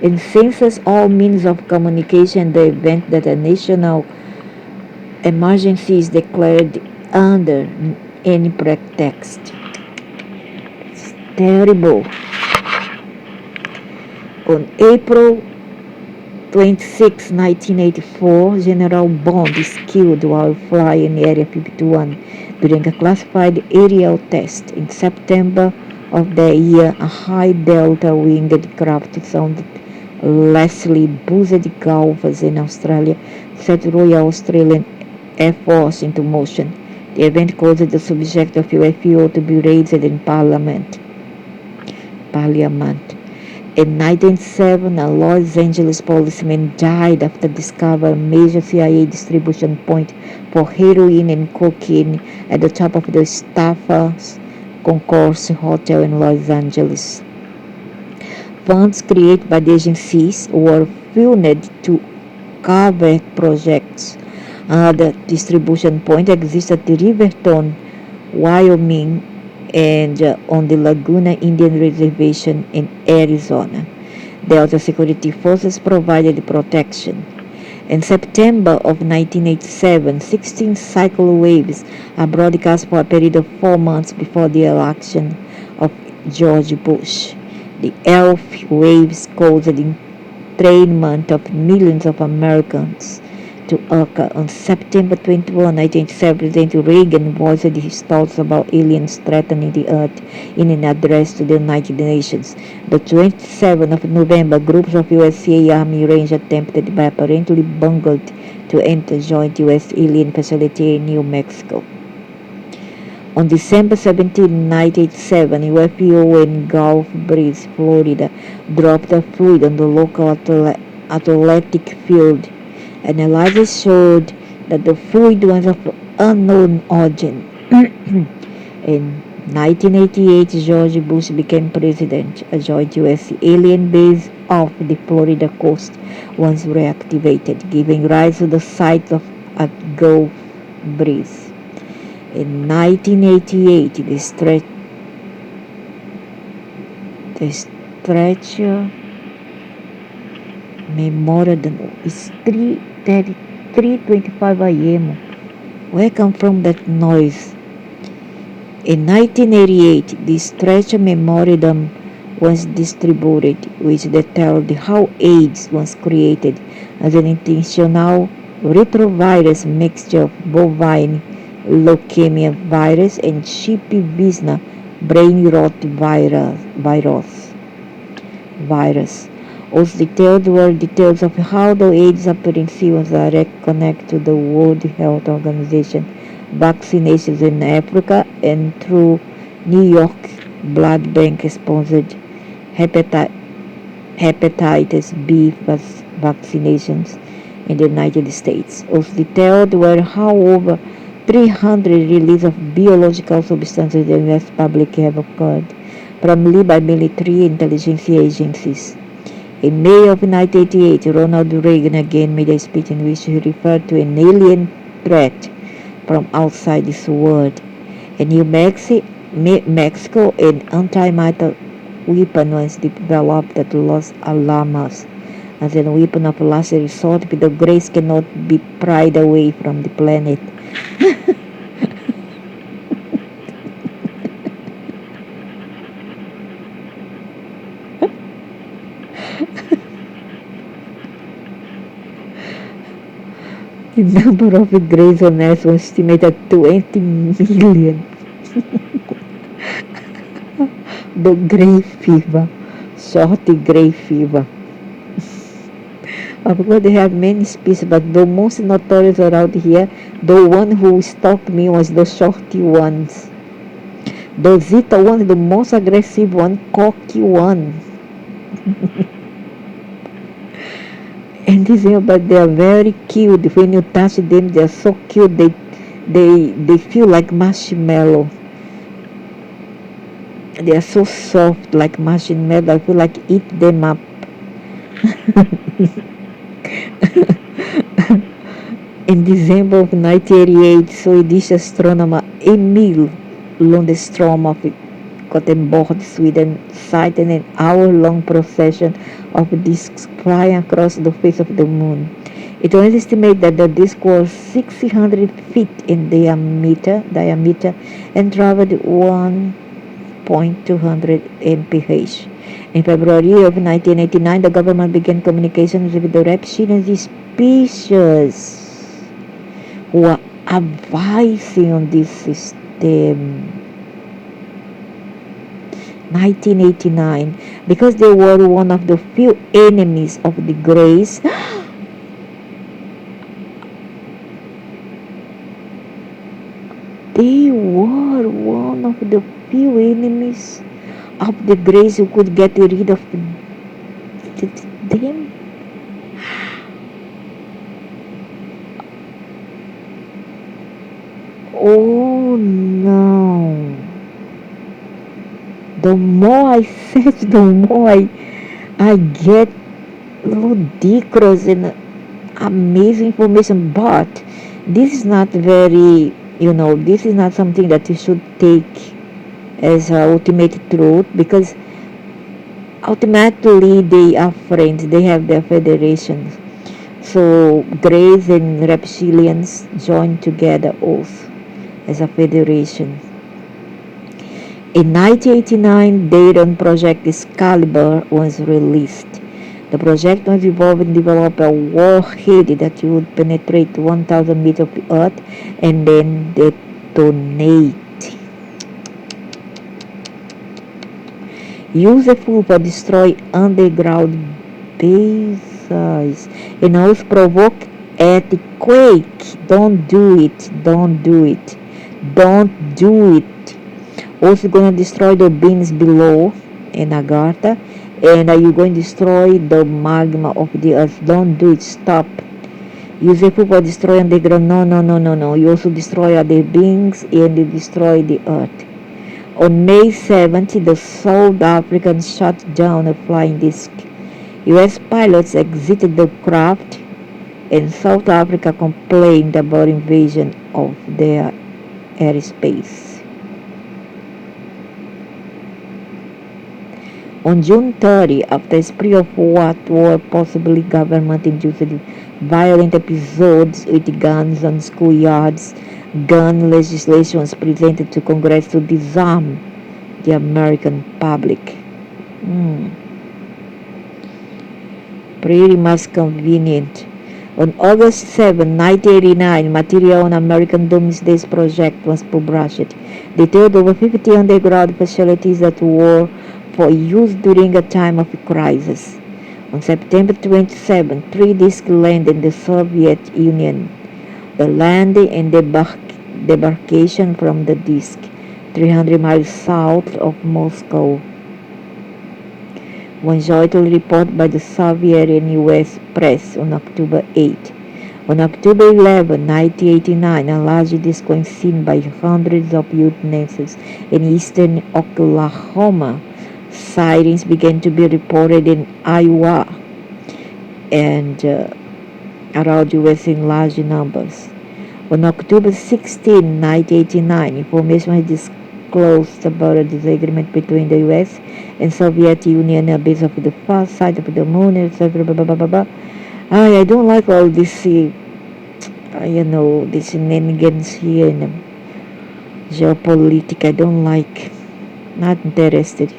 A: and censors all means of communication in the event that a national emergency is declared under any pretext. It's terrible. On April 26, 1984, General Bond is killed while flying Area 51 during a classified aerial test. In September of that year, a high delta winged craft sounded Leslie buzzed galvas in Australia set Royal Australian Air Force into motion. The event caused the subject of UFO to be raised in Parliament. In 1907, a Los Angeles policeman died after discovering a major CIA distribution point for heroin and cocaine at the top of the Staffers Concourse Hotel in Los Angeles. Funds created by the agencies were funneled to covert projects. Another distribution point exists at Riverton, Wyoming, and on the Laguna Indian Reservation in Arizona. Delta Security Forces provided protection. In September of 1987, 16 cycle waves are broadcast for a period of 4 months before the election of George Bush. The elf waves caused the entrainment of millions of Americans to occur. On September 21, 1987, President Reagan voiced his thoughts about aliens threatening the Earth in an address to the United Nations. The 27th of November, groups of USA Army Rangers attempted but apparently bungled to enter Joint U.S. Alien Facility in New Mexico. On December 17, 1987, UFO in Gulf Breeze, Florida, dropped a fluid on the local athletic field. Analysis showed that the fluid was of unknown origin. In 1988, George Bush became president. A joint U.S. alien base off the Florida coast was reactivated, giving rise to the site of a Gulf Breeze. In 1988, the stretcher memorandum is 3:25 a.m. Where come from that noise? In 1988, the stretcher memorandum was distributed, which detailed how AIDS was created as an intentional retrovirus mixture of bovine leukemia virus and Chippy Visna brain rot virus. Also detailed were details of how the AIDS appearance was a direct connect to the World Health Organization vaccinations in Africa and through New York blood bank sponsored hepatitis B vaccinations in the United States. Also detailed were how over 300 releases of biological substances in the U.S. public have occurred, primarily by military intelligence agencies. In May of 1988, Ronald Reagan again made a speech in which he referred to an alien threat from outside this world. In New Mexico, an anti-matter weapon was developed at Los Alamos as a weapon of last resort, but the grace cannot be pried away from the planet. The number of graves on Earth was estimated at 20 million. The grave fever, short grave fever. Of course, they have many species, but the most notorious around here, the one who stalked me was the shorty ones. The zeta one, the most aggressive one, cocky one. And this, but they are very cute. When you touch them, they are so cute. They feel like marshmallow. They are so soft, like marshmallow. I feel like eat them up. In December of 1988, Swedish astronomer Emil Lundström of Gothenburg, Sweden, sighted an hour-long procession of discs flying across the face of the moon. It was estimated that the disc was 600 feet in diameter and traveled 1.200 mph. In February of 1989, the government began communications with the reptilian species who are advising on this system. 1989, because they were one of the few enemies of the Greys. They were one of the few enemies of the Greys who could get rid of them. Oh no. The more I search, the more I get ludicrous and amazing information. But this is not very, this is not something that you should take as ultimate truth, because ultimately they are friends, they have their federations. So Greys and Reptilians join together also as a federation. In 1989, Dayton Project Excalibur was released. The project was involved in developing a warhead that would penetrate 1,000 meters of the Earth and then detonate. Useful for destroy underground bases and also provoke earthquake. Don't do it. Don't do it. Don't do it. Also gonna destroy the beams below in Agartha, and are you going to destroy the magma of the earth? Don't do it. Stop. Useful for destroy underground. No, no, no, no, no. You also destroy other beings and you destroy the earth. On May 7th, the South Africans shot down a flying disc. U.S. pilots exited the craft, and South Africa complained about invasion of their airspace. On June 30, after a spree of what were possibly government-induced violent episodes with guns on schoolyards, gun legislation was presented to Congress to disarm the American public. Pretty much convenient. On August 7, 1989, material on American Doomsday Project was published. Detailed over 50 underground facilities that were for use during a time of crisis. On September 27, 3 discs landed in the Soviet Union. The landing and debarkation from the disc, 300 miles south of Moscow, was jointly reported by the Soviet and U.S. press on October 8. On October 11, 1989, a large disc was seen by hundreds of witnesses in eastern Oklahoma. Sightings began to be reported in Iowa and around the U.S. in large numbers. On October 16, 1989, information was disclosed about a disagreement between the U.S. and Soviet Union based on the far side of the moon, etc. I don't like all this, this shenanigans here in geopolitics. I don't like, not interested.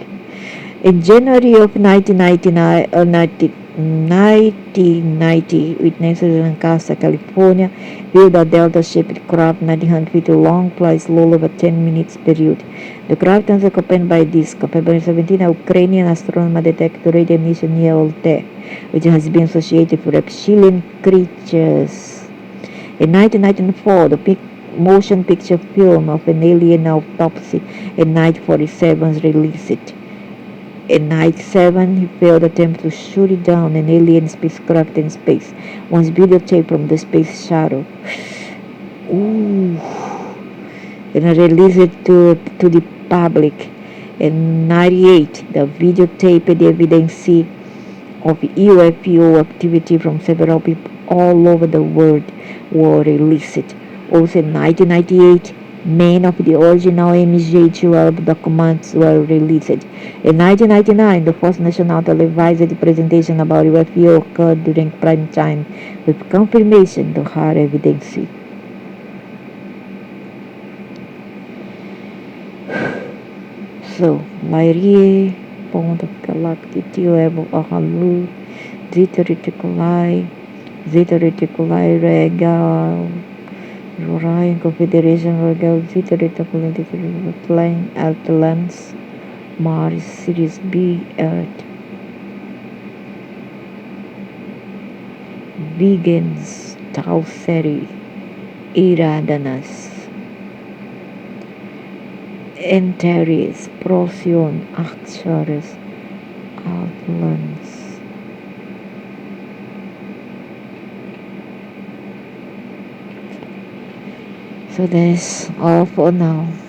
A: In January of 1990, witnesses in Lancaster, California, viewed a Delta-shaped craft 1,900 feet long fly slowly over 10 minutes period. The craft was accompanied by a disc. On February 17, a Ukrainian astronomer detected radio emission near Altair, which has been associated with reptilian creatures. In 1994, the motion picture film of an alien autopsy in Night 47 was released. In Night 7, he failed attempt to shoot down an alien spacecraft in space. Once videotaped from the space shuttle. Ooh. And released it to the public. In 98, the videotaped evidence of UFO activity from several people all over the world were released. Also in 1998, many of the original MJ12 documents were released. In 1999, the first national televised presentation about UFO occurred during prime time, with confirmation to hard evidence. So, Lyrae, point of galactic T-level Ahalu, Zeta Reticuli, Regal, Orion Confederation, Regal, Zeta Reticuli, Flying Atlantis, Mars, Sirius B, Earth, Vegans, Tau Ceti, Iradanus. Enteris, Procyon, Arcturus, Outlands. So that's all for now.